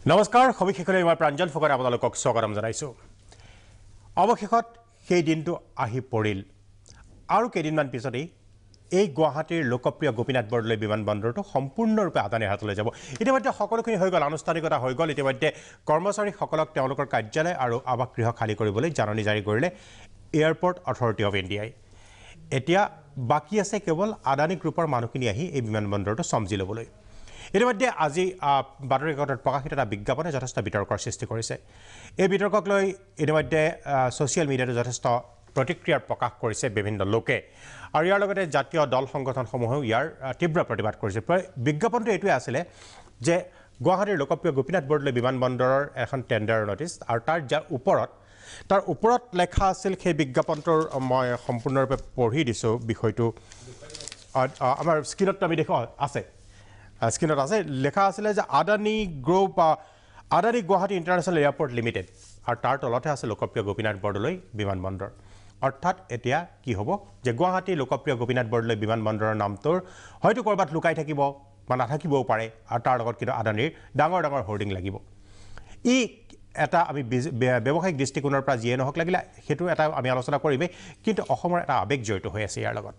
নমস্কাৰ সবিশেষলৈ মই প্ৰাঞ্জল ফুকনে আপোনালোকক স্বাগতম জনাইছোঁ অৱশেষত সেই দিনটো আহি পৰিল আৰু কেইদিনমান পিছতেই এই গুৱাহাটীৰ লোকপ্ৰিয় গোপীনাথ বৰদলৈ বিমানবন্দৰটো সম্পূৰ্ণৰূপে আদানীৰ হাতলৈ যাব ইতিমধ্যে সকলোখিনি হৈ গ'ল আনুষ্ঠানিকতা হৈ গ'ল ইতিমধ্যে কৰ্মচাৰীসকলক তেওঁলোকৰ কাৰ্যালয় আৰু আৱাসগৃহ খালী কৰিবলৈ জাননী জাৰি কৰিলে এয়াৰপৰ্ট অথৰিটি অফ ইণ্ডিয়াই এতিয়া বাকী আছে কেৱল আদানী গ্ৰুপৰ মানুহখিনি আহি এই বিমানবন্দৰটো চমজি ল'বলৈ ইতিমধ্যে আজি বাতৰি কাকতত প্ৰকাশিত এটা বিজ্ঞাপনে যথেষ্ট বিতৰ্কৰ সৃষ্টি কৰিছে এই বিতৰ্কক লৈ ইতিমধ্যে ছ'চিয়েল মিডিয়াতো যথেষ্ট প্ৰতিক্ৰিয়াৰ প্ৰকাশ কৰিছে বিভিন্ন লোকে আৰু ইয়াৰ লগতে জাতীয় দল সংগঠনসমূহেও ইয়াৰ তীব্ৰ প্ৰতিবাদ কৰিছে বিজ্ঞাপনটো এইটোৱে আছিলে যে গুৱাহাটীৰ লোকপ্ৰিয় গোপীনাথ বৰদলৈ বিমানবন্দৰৰ এখন টেণ্ডাৰ নটিছ আৰু তাৰ ওপৰত লেখা আছিল সেই বিজ্ঞাপনটোৰ মই সম্পূৰ্ণৰূপে পঢ়ি দিছোঁ বিষয়টো আমাৰ স্ক্ৰীণত আমি দেখোঁ আছে স্ক্ৰীণত আছে লেখা আছিলে যে Adani group Adani Guwahati international airport limited আৰু তাৰ তলতে আছে লোকপ্ৰিয় গোপীনাথ বৰদলৈ বিমানবন্দৰ অৰ্থাৎ এতিয়া কি হ'ব যে গুৱাহাটী লোকপ্ৰিয় গোপীনাথ বৰদলৈ বিমানবন্দৰৰ নামটোৰ হয়তো ক'ৰবাত লুকাই থাকিব বা নাথাকিবও পাৰে আৰু তাৰ লগত কিন্তু আদানীৰ ডাঙৰ ডাঙৰ হোৰ্ডিং লাগিব ই এটা আমি ব্যৱসায়িক দৃষ্টিকোণৰ পৰা যিয়ে নহওক লাগিলে সেইটো এটা আমি আলোচনা কৰিমেই কিন্তু অসমৰ এটা আৱেগ জড়িত হৈ আছে ইয়াৰ লগত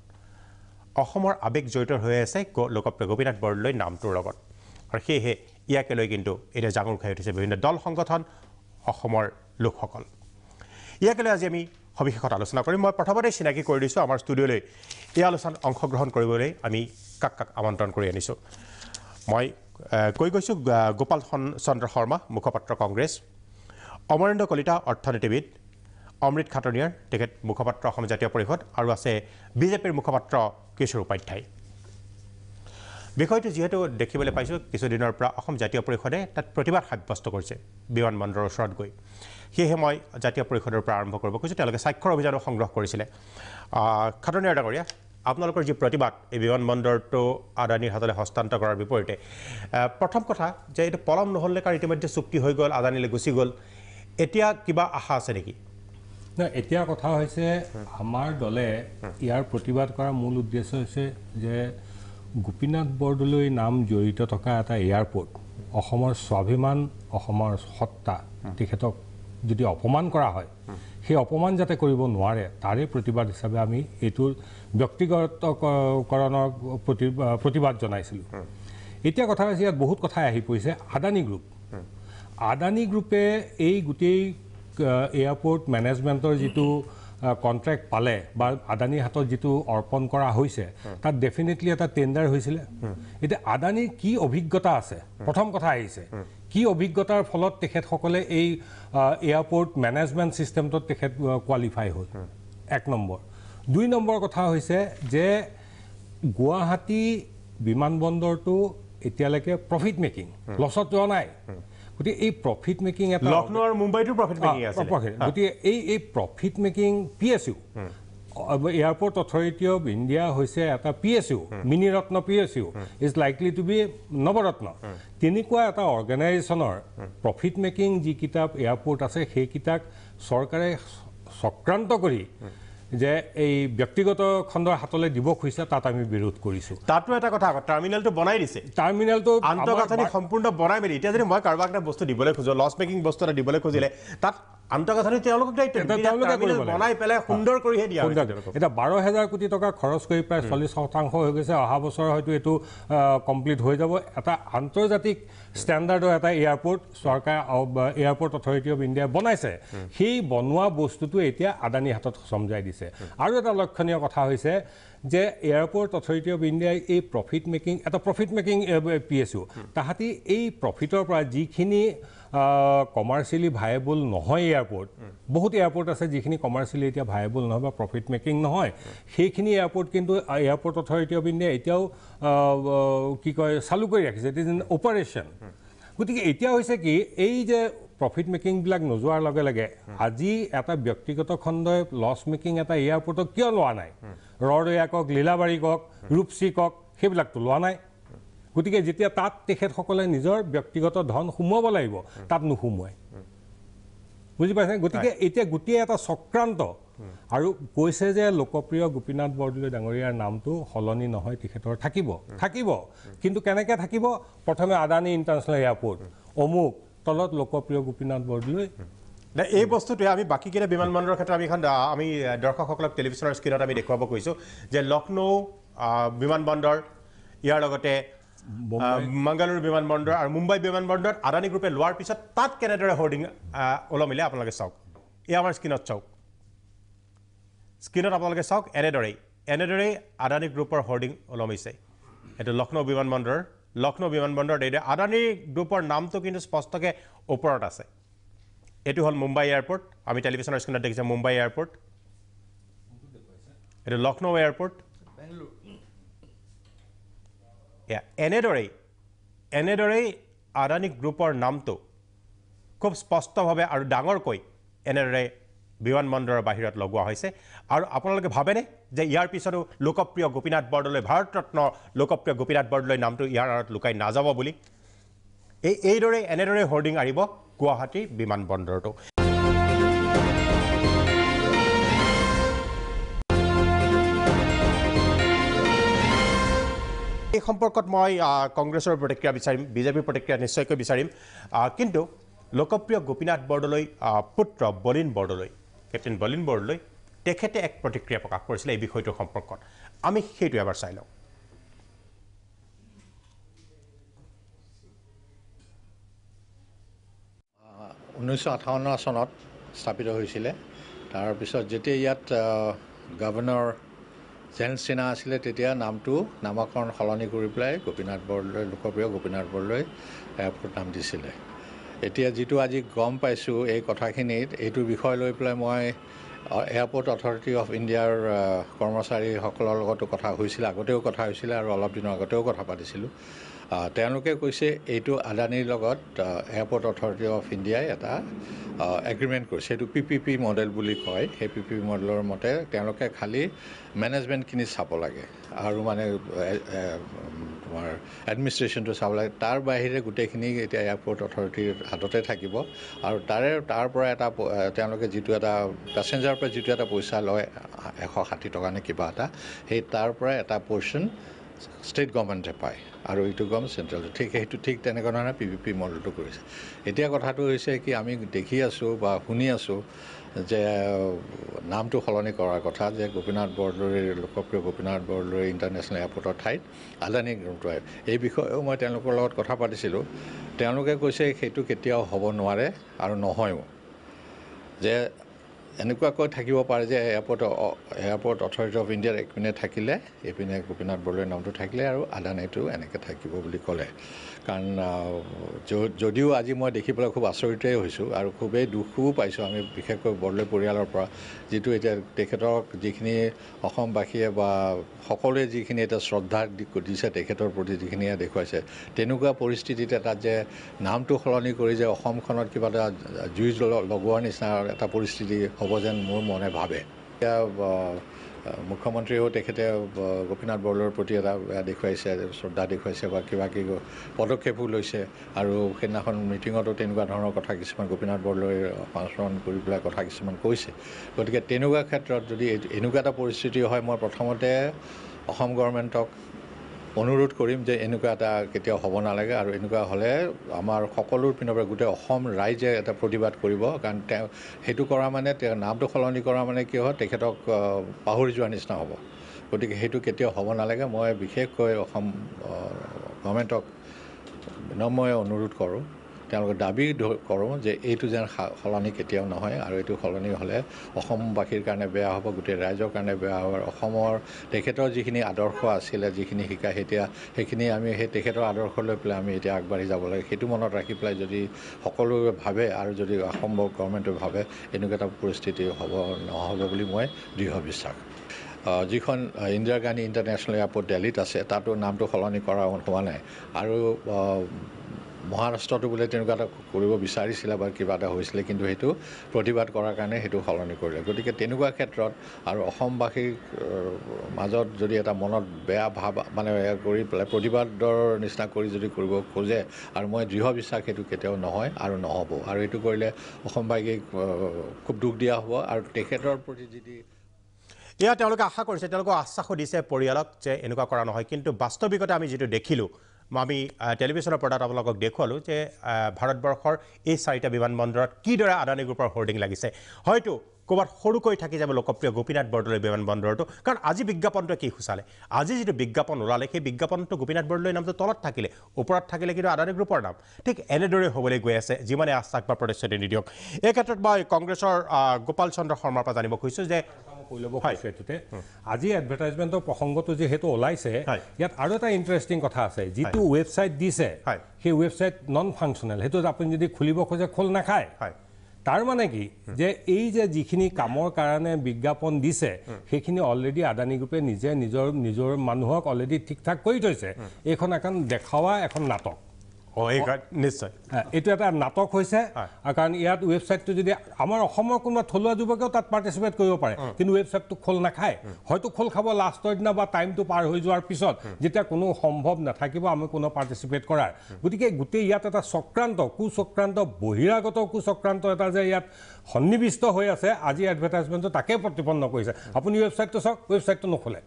অসমৰ আৱেগ জড়িত হৈ আছে লোকপ্ৰিয় গোপীনাথ বৰদলৈ নামটোৰ লগত আৰু সেয়েহে ইয়াকে লৈ কিন্তু এতিয়া জাঙুৰ খাই উঠিছে বিভিন্ন দল সংগঠন অসমৰ লোকসকল ইয়াকে লৈ আজি আমি সবিশেষত আলোচনা কৰিম মই প্ৰথমতে চিনাকি কৰি দিছোঁ আমাৰ ষ্টুডিঅ'লৈ এই আলোচনাত অংশগ্ৰহণ কৰিবলৈ আমি কাক আমন্ত্ৰণ কৰি আনিছোঁ মই কৈ গৈছোঁ গোপাল চন্দ্ৰ শৰ্মা মুখপাত্ৰ কংগ্ৰেছ অমৰেন্দ্ৰ কলিতা অৰ্থনীতিবিদ অমৃত খাটনিয়াৰ তেখেত মুখপাত্ৰ অসম জাতীয় পৰিষদ আৰু আছে বিজেপিৰ মুখপাত্ৰ কিশোৰ উপাধ্যায় বিষয়টো যিহেতু দেখিবলৈ পাইছোঁ কিছুদিনৰ পৰা অসম জাতীয় পৰিষদে তাত প্ৰতিবাদ সাব্যস্ত কৰিছে বিমানবন্দৰৰ ওচৰত গৈ সেয়েহে মই জাতীয় পৰিষদৰ পৰা আৰম্ভ কৰিব খোজোঁ তেওঁলোকে স্বাক্ষৰ অভিযানো সংগ্ৰহ কৰিছিলে খাটনিয়াৰ ডাঙৰীয়া আপোনালোকৰ যি প্ৰতিবাদ এই বিমানবন্দৰটো আদানীৰ হাতলৈ হস্তান্তৰ কৰাৰ বিপৰীতে প্ৰথম কথা যে এইটো পলম নহ'লে কাৰণ ইতিমধ্যে চুক্তি হৈ গ'ল আদানীলৈ গুচি গ'ল এতিয়া কিবা আশা আছে নেকি এতিয়া কথা হৈছে আমাৰ দলে ইয়াৰ প্ৰতিবাদ কৰাৰ মূল উদ্দেশ্য হৈছে যে গোপীনাথ বৰদলৈ নাম জড়িত থকা এটা এয়াৰপৰ্ট অসমৰ স্বাভিমান অসমৰ সত্তা তেখেতক যদি অপমান কৰা হয় সেই অপমান যাতে কৰিব নোৱাৰে তাৰে প্ৰতিবাদ হিচাপে আমি এইটোৰ ব্যক্তিগতকৰণৰ প্ৰতিবাদ জনাইছিলোঁ এতিয়া কথা হৈছে ইয়াত বহুত কথাই আহি পৰিছে আদানী গ্ৰুপে এই গোটেই এয়াৰপৰ্ট মেনেজমেণ্টৰ যিটো কণ্ট্ৰেক্ট পালে বা আদানীৰ হাতত যিটো অৰ্পণ কৰা হৈছে তাত ডেফিনেটলি এটা টেণ্ডাৰ হৈছিলে এতিয়া আদানীৰ কি অভিজ্ঞতা আছে প্ৰথম কথা আহিছে কি অভিজ্ঞতাৰ ফলত তেখেতসকলে এই এয়াৰপৰ্ট মেনেজমেণ্ট ছিষ্টেমটোত তেখেত কোৱালিফাই হ'ল এক নম্বৰ দুই নম্বৰ কথা হৈছে যে গুৱাহাটী বিমানবন্দৰটো এতিয়ালৈকে প্ৰফিট মেকিং লছত যোৱা নাই গতিকে এই প্ৰফিট মেকিং এটা লক্ষ্ণৌ আৰু মুম্বাইটো প্ৰফিট মেকিং আছে গতিকে এই profit making PSU airport authority of India হৈছে এটা PSU mini ratna PSU is likely to be Navratna তেনেকুৱা এটা অৰ্গেনাইজেশ্যনৰ প্ৰফিট মেকিং যিকেইটা এয়াৰপৰ্ট আছে সেইকেইটাক চৰকাৰে চক্ৰান্ত কৰি যে এই ব্যক্তিগত খণ্ডৰ হাতলৈ দিব খুজিছে তাত আমি বিৰোধ কৰিছোঁ তাতো এটা কথা টাৰ্মিনেলটো বনাই দিছে টাৰ্মিনেলটো আন্তঃগাঁথনি সম্পূৰ্ণ বনাই মেলি এতিয়া যদি মই কাৰোবাক এটা বস্তু দিবলৈ খোজোঁ লছ মেকিং বস্তু এটা দিবলৈ খুজিলে তাত আন্তঃগাঁথনি তেওঁলোকক বনাই পেলাই সুন্দৰ কৰিহে দিয়া এতিয়া 12,000 কোটি টকা খৰচ কৰি প্ৰায় 40% হৈ গৈছে অহা বছৰ হয়তো এইটো কমপ্লিট হৈ যাব এটা আন্তৰ্জাতিক ষ্টেণ্ডাৰ্ডৰ এটা এয়াৰপৰ্ট চৰকাৰ এয়াৰপৰ্ট অথৰিটি অফ ইণ্ডিয়া বনাইছে সেই বনোৱা বস্তুটো এতিয়া আদানীৰ হাতত চমজাই দিছে আৰু এটা লক্ষণীয় কথা হৈছে যে এয়াৰপৰ্ট অথৰিটি অফ ইণ্ডিয়াই এই প্ৰফিট মেকিং PSU তাহাঁতি এই প্ৰফিটৰ পৰা যিখিনি কমাৰ্চিয়েলি ভায়েবল নহয় এয়াৰপৰ্ট বহুত এয়াৰপৰ্ট আছে যিখিনি কমাৰ্চিয়েলি এতিয়া ভায়েবল নহয় বা প্ৰফিট মেকিং নহয় সেইখিনি এয়াৰপৰ্ট কিন্তু এয়াৰপৰ্ট অথৰিটি অফ ইণ্ডিয়া এতিয়াও কি কয় চালু কৰি ৰাখিছে ইট ইজ ইন অপাৰেশ্যন গতিকে এতিয়া হৈছে কি এই যে প্ৰফিট মেকিংবিলাক নোযোৱাৰ লগে লগে আজি এটা ব্যক্তিগত খণ্ডই লছ মেকিং এটা এয়াৰপৰ্টক কিয় লোৱা নাই ৰৰৈয়া কওক লীলাবাৰী কওক ৰূপসী কওক সেইবিলাকতো লোৱা নাই গতিকে যেতিয়া তাত তেখেতসকলে নিজৰ ব্যক্তিগত ধন সোমোৱাব লাগিব তাত নোসোমোৱাই বুজি পাইছে গতিকে এতিয়া গোটেই এটা চক্ৰান্ত আৰু কৈছে যে লোকপ্ৰিয় গোপীনাথ বৰদলৈ ডাঙৰীয়াৰ নামটো সলনি নহয় তেখেতৰ থাকিব কিন্তু কেনেকৈ থাকিব প্ৰথমে আদানী ইণ্টাৰনেশ্যনেল এয়াৰপৰ্ট অমুক তলত লোকপ্ৰিয় গোপীনাথ বৰদলৈ এই বস্তুটোৱে আমি বাকীকেইটা বিমানবন্দৰৰ ক্ষেত্ৰত আমি দৰ্শকসকলক টেলিভিশ্যনৰ স্ক্ৰীণত আমি দেখুৱাব কৈছোঁ যে লক্ষ্ণৌ বিমানবন্দৰ ইয়াৰ লগতে মাংগালুৰু বিমানবন্দৰ আৰু মুম্বাই বিমানবন্দৰত আদানী গ্ৰুপে লোৱাৰ পিছত তাত কেনেদৰে হোৰ্ডিং ওলমিলে আপোনালোকে চাওক এই আমাৰ স্ক্ৰীণত চাওক আপোনালোকে চাওক এনেদৰেই আদানী গ্ৰুপৰ হোৰ্ডিং ওলমিছে এইটো লক্ষ্ণৌ বিমানবন্দৰ এইদৰে আদানী গ্ৰুপৰ নামটো কিন্তু স্পষ্টকৈ ওপৰত আছে এইটো হ'ল মুম্বাই এয়াৰপৰ্ট আমি টেলিভিশ্যনৰ স্ক্ৰীণত দেখিছোঁ মুম্বাই এয়াৰপৰ্ট এইটো লক্ষ্ণৌ এয়াৰপৰ্ট এনেদৰেই আদানী গ্ৰুপৰ নামটো খুব স্পষ্টভাৱে আৰু ডাঙৰকৈ এনেদৰে বিমানবন্দৰৰ বাহিৰত লগোৱা হৈছে আৰু আপোনালোকে ভাবেনে যে ইয়াৰ পিছতো লোকপ্ৰিয় গোপীনাথ বৰদলৈ ভাৰতৰত্ন লোকপ্ৰিয় গোপীনাথ বৰদলৈ নামটো ইয়াৰ আঁৰত লুকাই নাযাব বুলি এনেদৰে হোৰ্ডিং আৰিব গুৱাহাটী বিমানবন্দৰটো এই সম্পৰ্কত মই কংগ্ৰেছৰ প্ৰতিক্ৰিয়া বিচাৰিম বিজেপিৰ প্ৰতিক্ৰিয়া নিশ্চয়কৈ বিচাৰিম কিন্তু লোকপ্ৰিয় গোপীনাথ বৰদলৈ পুত্ৰ কেপ্টেইন বলিন বৰদলৈ তেখেতে এক প্ৰতিক্ৰিয়া প্ৰকাশ কৰিছিলে এই বিষয়টোৰ সম্পৰ্কত আমি সেইটো এবাৰ চাই লওঁ 1958 চনত স্থাপিত হৈছিলে তাৰ পিছত যেতিয়া ইয়াত গভৰ্ণৰ জেন সিনহা আছিলে তেতিয়া নামটো নামকৰণ সলনি কৰি পেলাই গোপীনাথ বৰদলৈ লোকপ্ৰিয় গোপীনাথ বৰদলৈ এয়াৰপৰ্ট নাম দিছিলে এতিয়া যেটো আজি গম পাইছো এই কথাখিনিত এইটো বিষয় লৈ পেলাই মই এয়াৰপৰ্ট অথৰিটি অফ ইণ্ডিয়াৰ কৰ্মচাৰীসকলৰ লগতো কথা হৈছিল আগতেও কথা হৈছিল আৰু অলপ দিনৰ আগতেও কথা পাতিছিলোঁ তেওঁলোকে কৈছে এইটো আদানীৰ লগত এয়াৰপৰ্ট অথৰিটি অফ ইণ্ডিয়াই এটা এগ্ৰিমেণ্ট কৰিছে এইটো পিপিপি মডেল বুলি কয় সেই পিপিপি মডেলৰ মতে তেওঁলোকে খালি মেনেজমেণ্টখিনি চাব লাগে আৰু মানে তোমাৰ এডমিনিষ্ট্ৰেশ্যনটো চাব লাগে তাৰ বাহিৰে গোটেইখিনি এতিয়া এয়াৰপৰ্ট অথৰিটিৰ হাততে থাকিব আৰু তাৰ পৰা এটা তেওঁলোকে যিটো এটা পেছেঞ্জাৰৰ পৰা যিটো এটা পইচা লয় 160 টকা নে কিবা এটা সেই তাৰ পৰা এটা পৰ্চন ষ্টেট গভৰ্ণমেণ্টে পায় আৰু এইটো গম চেণ্ট্ৰেল ঠিক তেনেকুৱা ধৰণে পিপিপি মডেলটো কৰিছে এতিয়া কথাটো হৈছে কি আমি দেখি আছোঁ বা শুনি আছোঁ যে নামটো সলনি কৰাৰ কথা যে গোপীনাথ বৰদলৈ লোকপ্ৰিয় গোপীনাথ বৰদলৈ ইণ্টাৰনেশ্যনেল এয়াৰপৰ্টৰ ঠাইত আদানী গ্ৰুপটো এই বিষয়েও মই তেওঁলোকৰ লগত কথা পাতিছিলোঁ তেওঁলোকে কৈছে সেইটো কেতিয়াও হ'ব নোৱাৰে আৰু নহয়ও যে এনেকুৱাকৈ থাকিব পাৰে যে এয়াৰপৰ্ট অথৰিটি অফ ইণ্ডিয়াৰ একপিনে থাকিলে এইপিনে গোপীনাথ বৰদলৈৰ নামটো থাকিলে আৰু আদানীটো এনেকৈ থাকিব বুলি ক'লে কাৰণ যদিও আজি মই দেখি পেলাই খুব আচৰিতেই হৈছোঁ আৰু খুবেই দুখো পাইছোঁ আমি বিশেষকৈ বৰদলৈ পৰিয়ালৰ পৰা যিটো এতিয়া তেখেতক যিখিনি অসমবাসীয়ে বা সকলোৱে যিখিনি এটা শ্ৰদ্ধা দিছে তেখেতৰ প্ৰতি যিখিনি দেখুৱাইছে তেনেকুৱা পৰিস্থিতিত এটা যে নামটো সলনি কৰি যে অসমখনত কিবা এটা জুই লগোৱাৰ নিচিনা এটা পৰিস্থিতি হ'ব যেন মোৰ মনে ভাবে এতিয়া মুখ্যমন্ত্ৰীয়েও তেখেতে গোপীনাথ বৰদলৈৰ প্ৰতি এটা দেখুৱাইছে শ্ৰদ্ধা দেখুৱাইছে বা কিবা কিবি পদক্ষেপো লৈছে আৰু সেইদিনাখন মিটিঙতো তেনেকুৱা ধৰণৰ কথা কিছুমান গোপীনাথ বৰদলৈৰ সংস্মৰণ কৰি পেলাই কথা কিছুমান কৈছে গতিকে তেনেকুৱা ক্ষেত্ৰত যদি এনেকুৱা এটা পৰিস্থিতি হয় মই প্ৰথমতে অসম গভৰ্ণমেণ্টক অনুৰোধ কৰিম যে এনেকুৱা এটা কেতিয়াও হ'ব নালাগে আৰু এনেকুৱা হ'লে আমাৰ সকলোৰ পিনৰ পৰা গোটেই অসম ৰাইজে এটা প্ৰতিবাদ কৰিব কাৰণ সেইটো কৰা মানে নামটো সলনি কৰা মানে কি হয় তেখেতক পাহৰি যোৱাৰ নিচিনা হ'ব গতিকে সেইটো কেতিয়াও হ'ব নালাগে মই বিশেষকৈ অসম গভৰ্ণমেণ্টক বিনম্ৰভাৱে অনুৰোধ কৰোঁ তেওঁলোকে দাবী কৰোঁ যে এইটো যেন সলনি কেতিয়াও নহয় আৰু এইটো সলনি হ'লে অসমবাসীৰ কাৰণে বেয়া হ'ব গোটেই ৰাইজৰ কাৰণে বেয়া হ'ব অসমৰ তেখেতৰ যিখিনি আদৰ্শ আছিলে যিখিনি শিকায় এতিয়া সেইখিনি আমি সেই তেখেতৰ আদৰ্শ লৈ পেলাই আমি এতিয়া আগবাঢ়ি যাব লাগে সেইটো মনত ৰাখি পেলাই যদি সকলোৱে ভাবে আৰু যদি অসম গভৰ্ণমেণ্টে ভাবে এনেকুৱা এটা পৰিস্থিতি নহ'ব বুলি মই দৃঢ় বিশ্বাস যিখন ইন্দিৰা গান্ধী ইণ্টাৰনেশ্যনেল এয়াৰপৰ্ট দিল্লীত আছে তাতো নামটো সলনি কৰা হোৱা নাই আৰু মহাৰাষ্ট্ৰটো বোলে তেনেকুৱা এটা কৰিব বিচাৰিছিলে বা কিবা এটা হৈছিলে কিন্তু সেইটো প্ৰতিবাদ কৰাৰ কাৰণে সেইটো সলনি কৰিলে গতিকে তেনেকুৱা ক্ষেত্ৰত আৰু অসমবাসীৰ মাজত যদি এটা মনত বেয়া ভাৱ মানে কৰি পেলাই প্ৰতিবাদৰ নিচিনা কৰি যদি কৰিব খোজে আৰু মই দৃঢ় বিশ্বাস সেইটো কেতিয়াও নহয় আৰু নহ'ব আৰু এইটো কৰিলে অসমবাসীক খুব দুখ দিয়া হ'ব আৰু তেখেতৰ প্ৰতি যদি তেওঁলোকে আশা কৰিছে তেওঁলোকক আশ্বাসো দিছে পৰিয়ালক যে এনেকুৱা কৰা নহয় কিন্তু বাস্তৱিকতে আমি যিটো দেখিলোঁ আমি টেলিভিশ্যনৰ পৰ্দাত আপোনালোকক দেখুৱালোঁ যে ভাৰতবৰ্ষৰ এই 4টা বিমানবন্দৰত কিদৰে আদানী গ্ৰুপৰ হোৰ্ডিং লাগিছে হয়তো ক'ৰবাত সৰুকৈ থাকি যাব লোকপ্ৰিয় গোপীনাথ বৰদলৈ বিমানবন্দৰটো কাৰণ আজি বিজ্ঞাপনটোৱে কি সূচালে আজি যিটো বিজ্ঞাপন ওলালে সেই বিজ্ঞাপনটো গোপীনাথ বৰদলৈ নামটো তলত থাকিলে ওপৰত থাকিলে কিন্তু আদানী গ্ৰুপৰ নাম ঠিক এনেদৰে হ'বলৈ গৈ আছে যিমানে আশ্বাস বা প্ৰতিশ্ৰুতি নিদিয়ক এই ক্ষেত্ৰত মই কংগ্ৰেছৰ গোপাল চন্দ্ৰ শৰ্মাৰ পৰা জানিব খুজিছোঁ যে আজি এডভাৰটাইজমেণ্টৰ প্ৰসংগটো যিহেতু ওলাইছে ইয়াত আৰু এটা ইণ্টাৰেষ্টিং কথা আছে যিটো ৱেবছাইট দিছে সেই ৱেবছাইট নন ফাংচনেল সেইটো আপুনি যদি খুলিব খোজে খোল নাখায় তাৰ মানে কি যে এই যে যিখিনি কামৰ কাৰণে বিজ্ঞাপন দিছে সেইখিনি অলৰেডি আদানী গ্ৰুপে নিজে নিজৰ মানুহক অলৰেডি ঠিক ঠাক কৰি থৈছে এইখন এখন দেখাৱা এখন নাটক নিশ্চয় এইটো এটা নাটক হৈছে কাৰণ ইয়াত ৱেবছাইটটো যদি আমাৰ অসমৰ কোনোবা থলুৱা যুৱকেও তাত পাৰ্টিচিপেট কৰিব পাৰে কিন্তু ৱেবছাইটটো খোল নাখায় হয়তো খোল খাব লাষ্টৰ দিনা বা টাইমটো পাৰ হৈ যোৱাৰ পিছত যেতিয়া কোনো সম্ভৱ নাথাকিব আমি কোনো পাৰ্টিচিপেট কৰাৰ গতিকে গোটেই ইয়াত এটা কুচক্ৰান্ত বহিৰাগত কুচক্ৰান্ত এটা যে ইয়াত সন্নিৱিষ্ট হৈ আছে আজি এডভাৰটাইজমেণ্টটো তাকে প্ৰতিপন্ন কৰিছে আপুনি ৱেবছাইটটো চাওক ৱেবছাইটটো নোখোলে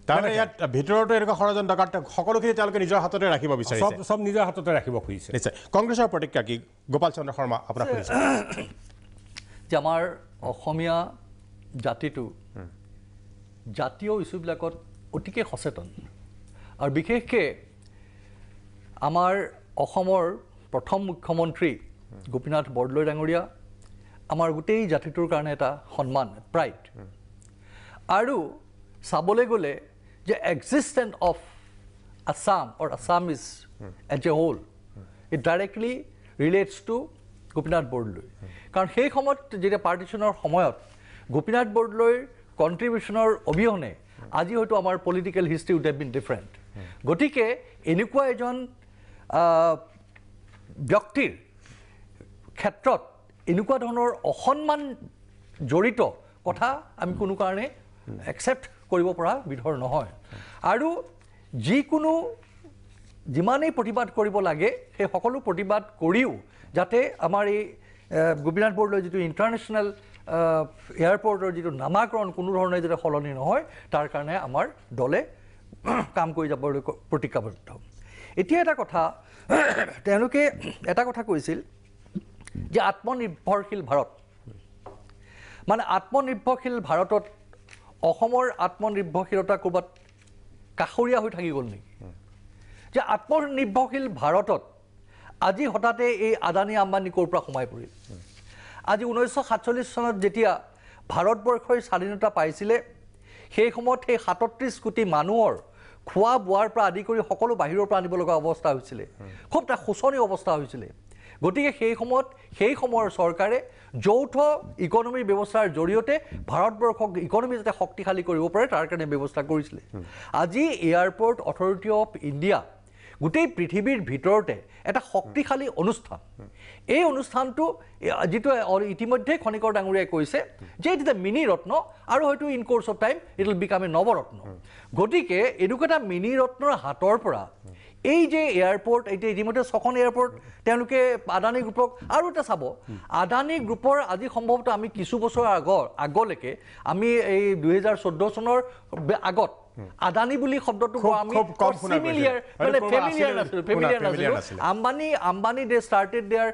তাৰমানে ইয়াত ভিতৰতো এনেকুৱা ষড়যন্ত্ৰ কাৰণ সকলোখিনি তেওঁলোকে নিজৰ হাততে ৰাখিব বিচাৰিছে সব নিজৰ হাততে ৰাখিব খুজিছে নিশ্চয় কংগ্ৰেছৰ প্ৰতিক্ৰিয়া কি গোপাল চন্দ্ৰ শৰ্মা আপোনাক সুধিছোঁ যে আমাৰ অসমীয়া জাতিটো জাতীয় ইস্যুবিলাকত অতিকে সচেতন আৰু বিশেষকৈ আমাৰ অসমৰ প্ৰথম মুখ্যমন্ত্ৰী গোপীনাথ বৰদলৈ ডাঙৰীয়া আমাৰ গোটেই জাতিটোৰ কাৰণে এটা সন্মান প্ৰাইড আৰু চাবলৈ গ'লে যে existence of Assam or Assamese as a whole it directly relates to Gopinath Bordoloi কাৰণ সেই সময়ত যেতিয়া পাৰ্টিশ্যনৰ সময়ত গোপীনাথ বৰদলৈৰ কণ্ট্ৰিবিউশ্যনৰ অবিহনে আজি হয়তো আমাৰ political history would have been different গতিকে এনেকুৱা এজন ব্যক্তিৰ ক্ষেত্ৰত এনেকুৱা ধৰণৰ অসন্মান জড়িত কথা আমি কোনো কাৰণে একচেপ্ট কৰিব পৰা বিধৰ নহয় আৰু যিকোনো যিমানেই প্ৰতিবাদ কৰিব লাগে সেই সকলো প্ৰতিবাদ কৰিও যাতে আমাৰ এই গোপীনাথ বৰদলৈ যিটো ইণ্টাৰনেশ্যনেল এয়াৰপৰ্টৰ যিটো নামাকৰণ কোনো ধৰণে যাতে সলনি নহয় তাৰ কাৰণে আমাৰ দলে কাম কৰি যাবলৈ প্ৰতিজ্ঞাবদ্ধ এতিয়া এটা কথা তেওঁলোকে এটা কথা কৈছিল যে আত্মনিৰ্ভৰশীল ভাৰত মানে আত্মনিৰ্ভৰশীল ভাৰতত অসমৰ আত্মনিৰ্ভৰশীলতা ক'ৰবাত কাষৰীয়া হৈ থাকি গ'ল নেকি যে আত্মনিৰ্ভৰশীল ভাৰতত আজি হঠাতে এই আদানী আম্বানী ক'ৰ পৰা সোমাই পৰিল আজি 1947 চনত যেতিয়া ভাৰতবৰ্ষই স্বাধীনতা পাইছিলে সেই সময়ত সেই 37 কোটি মানুহৰ খোৱা বোৱাৰ পৰা আদি কৰি সকলো বাহিৰৰ পৰা আনিব লগা অৱস্থা হৈছিলে খুব এটা শোচনীয় অৱস্থা হৈছিলে গতিকে সেই সময়ৰ চৰকাৰে যৌথ ইকনমিৰ ব্যৱস্থাৰ জৰিয়তে ভাৰতবৰ্ষক ইকনমি যাতে শক্তিশালী কৰিব পাৰে তাৰ কাৰণে ব্যৱস্থা কৰিছিলে আজি এয়াৰপৰ্ট অথৰিটি অফ ইণ্ডিয়া গোটেই পৃথিৱীৰ ভিতৰতে এটা শক্তিশালী অনুষ্ঠান এই অনুষ্ঠানটো যিটো ইতিমধ্যে খনিকৰ ডাঙৰীয়াই কৈছে যে ইট ইজ এ মিনি ৰত্ন আৰু হয়তো in course of time it will become a Navratna গতিকে এনেকুৱা এটা মিনি ৰত্নৰ হাতৰ পৰা এই যে এয়াৰপৰ্ট এতিয়া ইতিমধ্যে 6খন এয়াৰপৰ্ট তেওঁলোকে আদানী গ্ৰুপক আৰু এটা চাব আদানী গ্ৰুপৰ আজি সম্ভৱতঃ আমি কিছু বছৰ আগলৈকে আমি এই 2014 চনৰ আগত আদানী বুলি শব্দটো আমি ফেমিলিয়াৰ নাছিলোঁ আম্বানী দে ষ্টাৰ্টেড দেয়াৰ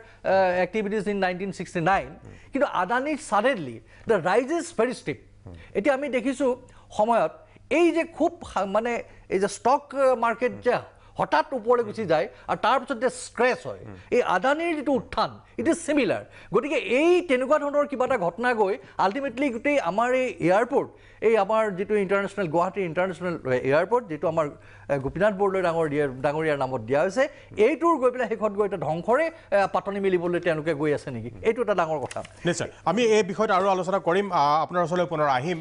এক্টিভিটিজ ইন 1969 কিন্তু আদানী ছাডেনলি দ্য ৰাইজ ইজ ভেৰি ষ্টিপ এতিয়া আমি দেখিছোঁ সময়ত এই যে খুব মানে এই যে ষ্টক মাৰ্কেট যে হঠাৎ ওপৰলৈ গুচি যায় আৰু তাৰপিছত যে স্ক্ৰেচ হয় এই আদানীৰ যিটো উত্থান ইট ইজ চিমিলাৰ গতিকে এই তেনেকুৱা ধৰণৰ কিবা এটা ঘটনা গৈ আল্টিমেটলি গোটেই আমাৰ এই এয়াৰপৰ্ট এই আমাৰ যিটো ইণ্টাৰনেশ্যনেল গুৱাহাটী ইণ্টাৰনেশ্যনেল এয়াৰপৰ্ট যিটো আমাৰ গোপীনাথ বৰদলৈ ডাঙৰীয়াৰ নামত দিয়া হৈছে এইটোৰ গৈ পেলাই শেষত গৈ এটা ধ্বংসৰে পাতনি মেলিবলৈ তেওঁলোকে গৈ আছে নেকি এইটো এটা ডাঙৰ কথা নিশ্চয় আমি এই বিষয়ত আৰু আলোচনা কৰিম আপোনাৰ ওচৰলৈ পুনৰ আহিম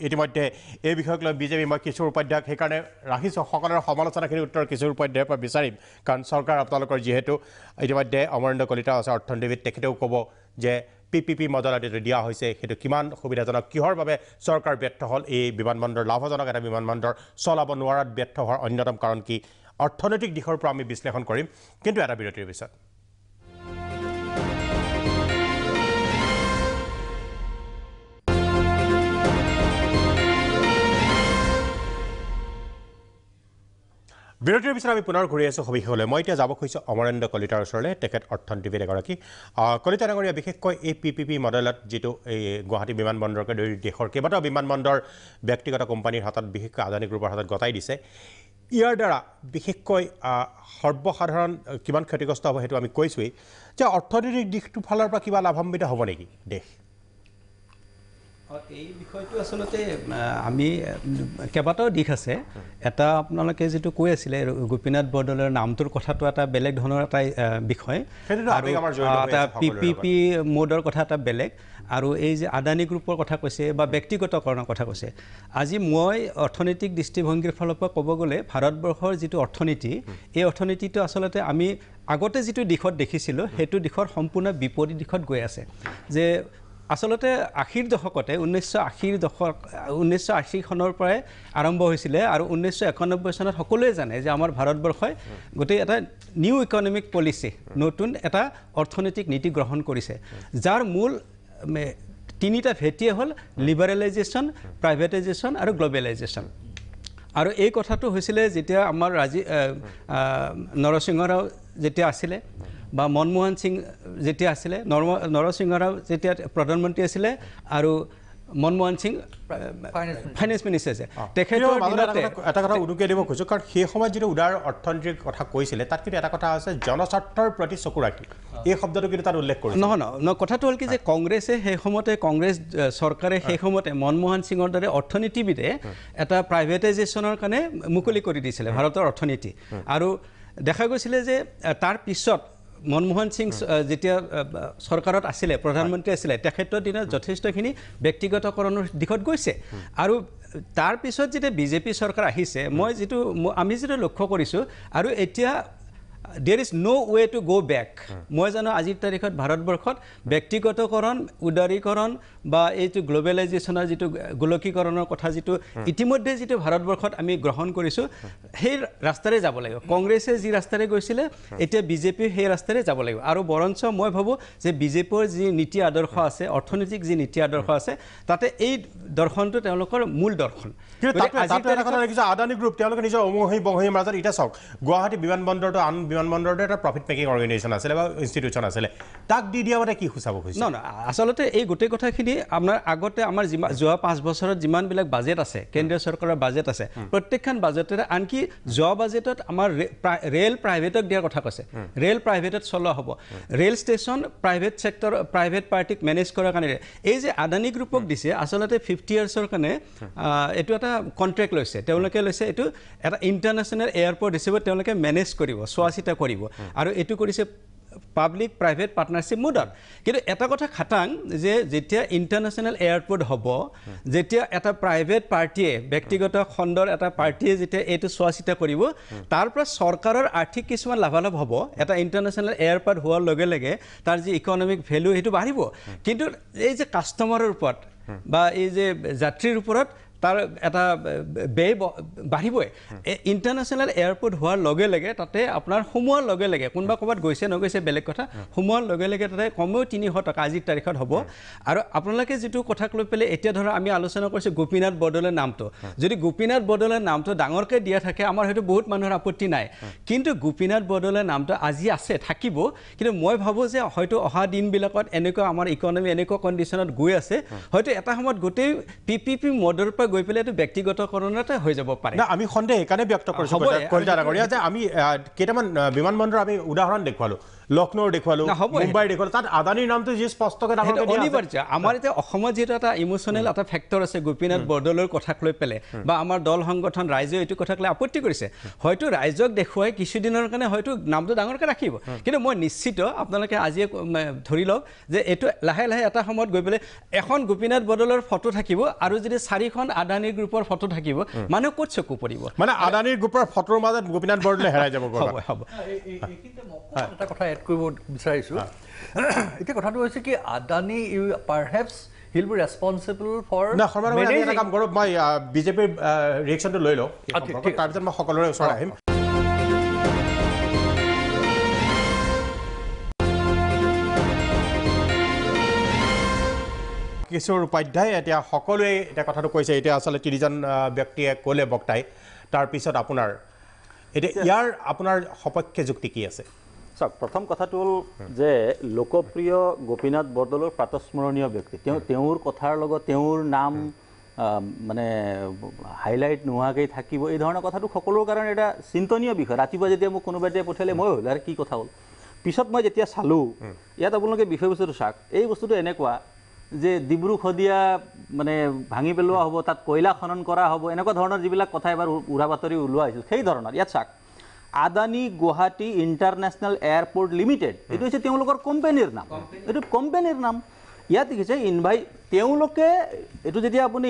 ইতিমধ্যে এই বিষয়ক লৈ বিজেপি মই কিশোৰ উপাধ্যায়ক সেইকাৰণে ৰাখিছোঁ সকলোৰে সমালোচনাখিনি উত্তৰ কিশোৰ উপাধ্যায়ৰ পৰা বিচাৰিম কাৰণ চৰকাৰ আপোনালোকৰ যিহেতু ইতিমধ্যে অমৰেন্দ্ৰ কলিতা আছে অৰ্থনীতিবিদ তেখেতেও ক'ব যে PPP মডেল আদিটো দিয়া হৈছে সেইটো কিমান সুবিধাজনক কিহৰ বাবে চৰকাৰ ব্যৰ্থ হ'ল এই বিমানবন্দৰ লাভজনক এটা বিমানবন্দৰ চলাব নোৱাৰাত ব্যৰ্থ হোৱাৰ অন্যতম কাৰণ কি অৰ্থনৈতিক দিশৰ পৰা আমি বিশ্লেষণ কৰিম কিন্তু এটা বিৰতিৰ পিছত বিৰতিৰ পিছত আমি পুনৰ ঘূৰি আছোঁ সবিশেষলৈ মই এতিয়া যাব খুজিছোঁ অমৰেন্দ্ৰ কলিতাৰ ওচৰলৈ তেখেত অৰ্থনীতিবিদ এগৰাকী কলিতা ডাঙৰীয়া বিশেষকৈ এই PPP মডেলত যিটো এই গুৱাহাটী বিমানবন্দৰকে ধৰি দেশৰ কেইবাটাও বিমানবন্দৰ ব্যক্তিগত কোম্পানীৰ হাতত বিশেষকৈ আদানী গ্ৰুপৰ হাতত গতাই দিছে ইয়াৰ দ্বাৰা বিশেষকৈ সৰ্বসাধাৰণ কিমান ক্ষতিগ্ৰস্ত হ'ব সেইটো আমি কৈছোঁৱেই যে অৰ্থনৈতিক দিশটোৰ ফালৰ পৰা কিবা লাভান্বিত হ'ব নেকি দেশ এই বিষয়টো আসলতে আমি কেইবাটাও দিশ আছে এটা আপোনালোকে যেটো কৈ আছিলে গোপীনাথ বৰদলৈৰ নামটোৰ কথাটো এটা বেলেগ ধৰণৰ এটা বিষয় আৰু এটা PPP মোডৰ কথা এটা বেলেগ আৰু এই যে আদানী গ্ৰুপৰ কথা কৈছে বা ব্যক্তিগতকৰণৰ কথা কৈছে আজি মই অৰ্থনৈতিক দৃষ্টিভংগীৰ ফালৰ পৰা ক'ব গ'লে ভাৰতবৰ্ষৰ যিটো অৰ্থনীতি এই অৰ্থনীতিটো আসলতে আমি আগতে যিটো দিশত দেখিছিলোঁ সেইটো দিশৰ সম্পূৰ্ণ বিপৰীত দিশত গৈ আছে যে আসলতে 80ৰ দশকতে 1980 চনৰ পৰাই আৰম্ভ হৈছিলে আৰু 1991 চনত সকলোৱে জানে যে আমাৰ ভাৰতবৰ্ষই গোটেই এটা নিউ ইকনমিক পলিচি নতুন এটা অৰ্থনৈতিক নীতি গ্ৰহণ কৰিছে যাৰ মূল তিনিটা ভেটিয়ে হ'ল লিবাৰেলাইজেশ্যন প্ৰাইভেটাইজেশ্যন আৰু গ্লোবেলাইজেশ্যন আৰু এই কথাটো হৈছিলে যেতিয়া আমাৰ নৰসিংহ ৰাও যেতিয়া আছিলে বা মনমোহন সিং যেতিয়া আছিলে নৰসিংহ ৰাও যেতিয়া প্ৰধানমন্ত্ৰী আছিলে আৰু মনমোহন সিং ফাইনেন্স মিনিষ্টাৰ আছে তেখেতৰ এটা কথা উদুকিয়াই দিব খুজিছোঁ কাৰণ সেই সময়ত যিটো উদাৰ অৰ্থনীতিৰ কথা কৈছিলে তাত কিন্তু এটা কথা আছে জনস্বাৰ্থৰ প্ৰতি চকু ৰাখি এই শব্দটো কিন্তু তাত উল্লেখ কৰিছে নহয় কথাটো হ'ল কি যে কংগ্ৰেছে সেই সময়তে কংগ্ৰেছ চৰকাৰে সেই সময়তে মনমোহন সিঙৰ দৰে অৰ্থনীতিবিদে এটা প্ৰাইভেটাইজেশ্যনৰ কাৰণে মুকলি কৰি দিছিলে ভাৰতৰ অৰ্থনীতি আৰু দেখা গৈছিলে যে তাৰ পিছত মনমোহন সিং যেতিয়া চৰকাৰত আছিলে প্ৰধানমন্ত্ৰী আছিলে তেখেতৰ দিনত যথেষ্টখিনি ব্যক্তিগতকৰণৰ দিশত গৈছে আৰু তাৰ পিছত যেতিয়া বিজেপি চৰকাৰ আহিছে আমি যেটো লক্ষ্য কৰিছোঁ আৰু এতিয়া there is no way to go back মই জানো আজিৰ তাৰিখত ভাৰতবৰ্ষত ব্যক্তিগতকৰণ উদাৰীকৰণ বা এইটো গ্লোবেলাইজেশ্যনৰ যিটো গোলকীকৰণৰ কথা যিটো ইতিমধ্যে যিটো ভাৰতবৰ্ষত আমি গ্ৰহণ কৰিছোঁ সেই ৰাস্তাৰে যাব লাগিব কংগ্ৰেছে যি ৰাস্তাৰে গৈছিলে এতিয়া বিজেপি সেই ৰাস্তাৰে যাব লাগিব আৰু বৰঞ্চ মই ভাবোঁ যে বিজেপিৰ যি নীতি আদৰ্শ আছে অৰ্থনৈতিক যি নীতি আদৰ্শ আছে তাতে এই দৰ্শনটো তেওঁলোকৰ মূল দৰ্শন আদানী গ্ৰুপ তেওঁলোকে নিজৰ অমহি মাজত এতিয়া চাওক গুৱাহাটী বিমানবন্দৰটো আন বিমানবন্দৰটো এটা প্ৰফিট মেকিং অৰ্গেনাইজেশ্যন আছিলে বা ইনষ্টিটিউশ্যন আছিলে তাক দি দিয়া মানে কি সূচাব খুজিছে আচলতে এই গোটেই কথাখিনি আপোনাৰ আগতে আমাৰ যোৱা 5 বছৰত যিমানবিলাক বাজেট আছে কেন্দ্ৰীয় চৰকাৰৰ বাজেট আছে প্ৰত্যেকখন বাজেটেৰে আনকি যোৱা বাজেটত আমাৰ ৰেল প্ৰাইভেটক দিয়াৰ কথা কৈছে ৰেল প্ৰাইভেটত চলোৱা হ'ব rail station private sector private পাৰ্টিক মেনেজ কৰাৰ কাৰণে এই যে আদানী গ্ৰুপক দিছে আচলতে 50 ইয়াৰ্ছৰ কাৰণে এইটো এটা কণ্ট্ৰেক্ট লৈছে তেওঁলোকে লৈছে এইটো এটা ইণ্টাৰনেশ্যনেল এয়াৰপৰ্ট হিচাপে তেওঁলোকে মেনেজ কৰিব চোৱাচিতা কৰিব আৰু এইটো কৰিছে পাব্লিক প্ৰাইভেট পাৰ্টনাৰশ্বিপ মোডত কিন্তু এটা কথা খাটাং যে যেতিয়া ইণ্টাৰনেশ্যনেল এয়াৰপৰ্ট হ'ব যেতিয়া এটা প্ৰাইভেট পাৰ্টিয়ে ব্যক্তিগত খণ্ডৰ এটা পাৰ্টিয়ে যেতিয়া এইটো চোৱাচিতা কৰিব তাৰ পৰা চৰকাৰৰ আৰ্থিক কিছুমান লাভালাভ হ'ব এটা ইণ্টাৰনেশ্যনেল এয়াৰপৰ্ট হোৱাৰ লগে লগে তাৰ যি ইকনমিক ভেলু সেইটো বাঢ়িব কিন্তু এই যে কাষ্টমাৰৰ ওপৰত বা এই যে যাত্ৰীৰ ওপৰত তাৰ এটা ব্যয় বাঢ়িবই ইণ্টাৰনেশ্যনেল এয়াৰপৰ্ট হোৱাৰ লগে লগে তাতে আপোনাৰ সোমোৱাৰ লগে লগে কোনোবা ক'ৰবাত গৈছে নগৈছে বেলেগ কথা সোমোৱাৰ লগে লগে তাতে কমেও 300 টকা আজিৰ তাৰিখত হ'ব আৰু আপোনালোকে যিটো কথাক লৈ পেলাই এতিয়া ধৰা আমি আলোচনা কৰিছোঁ গোপীনাথ বৰদলৈৰ নামটো যদি গোপীনাথ বৰদলৈৰ নামটো ডাঙৰকৈ দিয়া থাকে আমাৰ হয়তো বহুত মানুহৰ আপত্তি নাই কিন্তু গোপীনাথ বৰদলৈৰ নামটো আজি আছে থাকিব কিন্তু মই ভাবোঁ যে হয়তো অহা দিনবিলাকত এনেকুৱা আমাৰ ইকনমি এনেকুৱা কণ্ডিশ্যনত গৈ আছে হয়তো এটা সময়ত গোটেই PPP মডেলৰ পৰা গৈ পেলাই এইটো ব্যক্তিগতকৰণতে হৈ যাব পাৰে না আমি সন্দেহ এইকাৰণে ব্যক্ত কৰিছোঁ কলিতা ডাঙৰীয়া যে আমি কেইটামান বিমানবন্দৰ আমি উদাহৰণ দেখুৱালোঁ লক্ষ্ণৌৰ দেখুৱালোঁ মুম্বাইৰ দেখুৱালোঁ তাত আদানীৰ নামটো যি স্পষ্টকৈ অনিবাৰ্য আমাৰ এতিয়া অসমত যিহেতু এটা ইম'চনেল এটা ফেক্টৰ আছে গোপীনাথ বৰদলৈৰ কথাক লৈ পেলাই বা আমাৰ দল সংগঠন ৰাইজে এইটো কথাক লৈ আপত্তি কৰিছে হয়তো ৰাইজক দেখুৱাই কিছুদিনৰ কাৰণে হয়তো নামটো ডাঙৰকৈ ৰাখিব কিন্তু মই নিশ্চিত আপোনালোকে আজিয়ে ধৰি লওক যে এইটো লাহে লাহে এটা সময়ত গৈ পেলাই এখন গোপীনাথ বৰদলৈৰ ফটো থাকিব আৰু যদি 4খন আদানী গ্ৰুপৰ ফটো থাকিব মানুহ ক'ত চকু পৰিব মানে আদানী গ্ৰুপৰ ফটোৰ মাজত গোপীনাথ বৰদলৈ হেৰাই যাব হ'ব এটা কথা এড কৰিব বিচাৰিছোঁ এতিয়া কথাটো হৈছে কি Adani পাৰহেপছ he'll be responsible for না খৰমাৰ আমি এটা কাম কৰোঁ মই বিজেপিৰ ৰিয়েকশ্যনটো লৈ লওঁ তাৰপিছত মই সকলোৰে ওচৰত আহিম কিশোৰ উপাধ্যায় এতিয়া সকলোৱে এতিয়া কথাটো কৈছে এতিয়া আচলতে 3জন ব্যক্তিয়ে ক'লে বক্তাই তাৰপিছত আপোনাৰ এতিয়া ইয়াৰ আপোনাৰ সপক্ষে যুক্তি কি আছে? চাওক, প্ৰথম কথাটো হ'ল যে লোকপ্ৰিয় গোপীনাথ বৰদলৈৰ প্ৰাতস্মৰণীয় ব্যক্তি, তেওঁৰ কথাৰ লগত তেওঁৰ নাম মানে হাইলাইট নোহোৱাকৈ থাকিব, এই ধৰণৰ কথাটো সকলোৰ কাৰণে এটা চিন্তনীয় বিষয়। ৰাতিপুৱা যেতিয়া মোক কোনোবাই পঠিয়ালে মই হ'ল আৰু কি কথা হ'ল, পিছত মই যেতিয়া চালোঁ ইয়াত আপোনালোকে বিষয়বস্তুটো চাওক, এই বস্তুটো এনেকুৱা যে ডিব্ৰু শদিয়া মানে ভাঙি পেলোৱা হ'ব, তাত কয়লা খনন কৰা হ'ব, এনেকুৱা ধৰণৰ যিবিলাক কথা এবাৰ উৰা বাতৰি ওলোৱা হৈছিল সেই ধৰণৰ। ইয়াত চাওক, Adani Guwahati international airport limited, এইটো হৈছে তেওঁলোকৰ কোম্পানীৰ নাম, এইটো কোম্পানীৰ নাম। ইয়াত দেখিছে তেওঁলোকে এইটো যেতিয়া আপুনি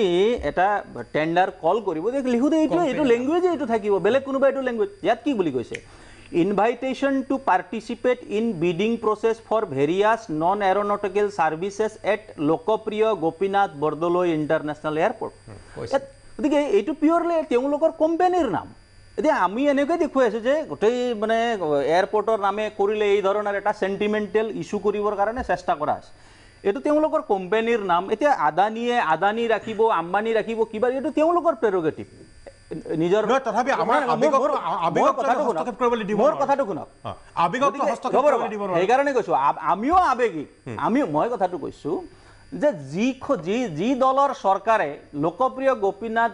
এটা টেণ্ডাৰ কল কৰিব লিখোঁতে এইটো লেংগুৱেজে এইটো থাকিব, বেলেগ কোনোবা এইটো লেংগুৱেজ। ইয়াত কি বুলি কৈছে, invitation to participate in bidding process for various non aeronautical services at Lokpriya Gopinath Bordoloi international airport. গতিকে এইটো পিয়ৰলি তেওঁলোকৰ কোম্পানীৰ নাম। এতিয়া আমি এনেকৈ দেখুৱাই আছোঁ যে গোটেই মানে এয়াৰপৰ্টৰ নামে কৰিলে এই ধৰণৰ এটা চেণ্টিমেণ্টেল ইছ্যু কৰিবৰ কাৰণে চেষ্টা কৰা হৈছে, এইটো তেওঁলোকৰ কোম্পানীৰ নাম। এতিয়া আদানী ৰাখিব, আম্বানী ৰাখিব, কিবা, এইটো তেওঁলোকৰ প্ৰেৰগেটিভ নিজৰ। মোৰ কথাটো শুনক, সেইকাৰণে কৈছোঁ আমিও আৱেগিক। মই কথাটো কৈছোঁ যে যি দলৰ চৰকাৰে লোকপ্ৰিয় গোপীনাথ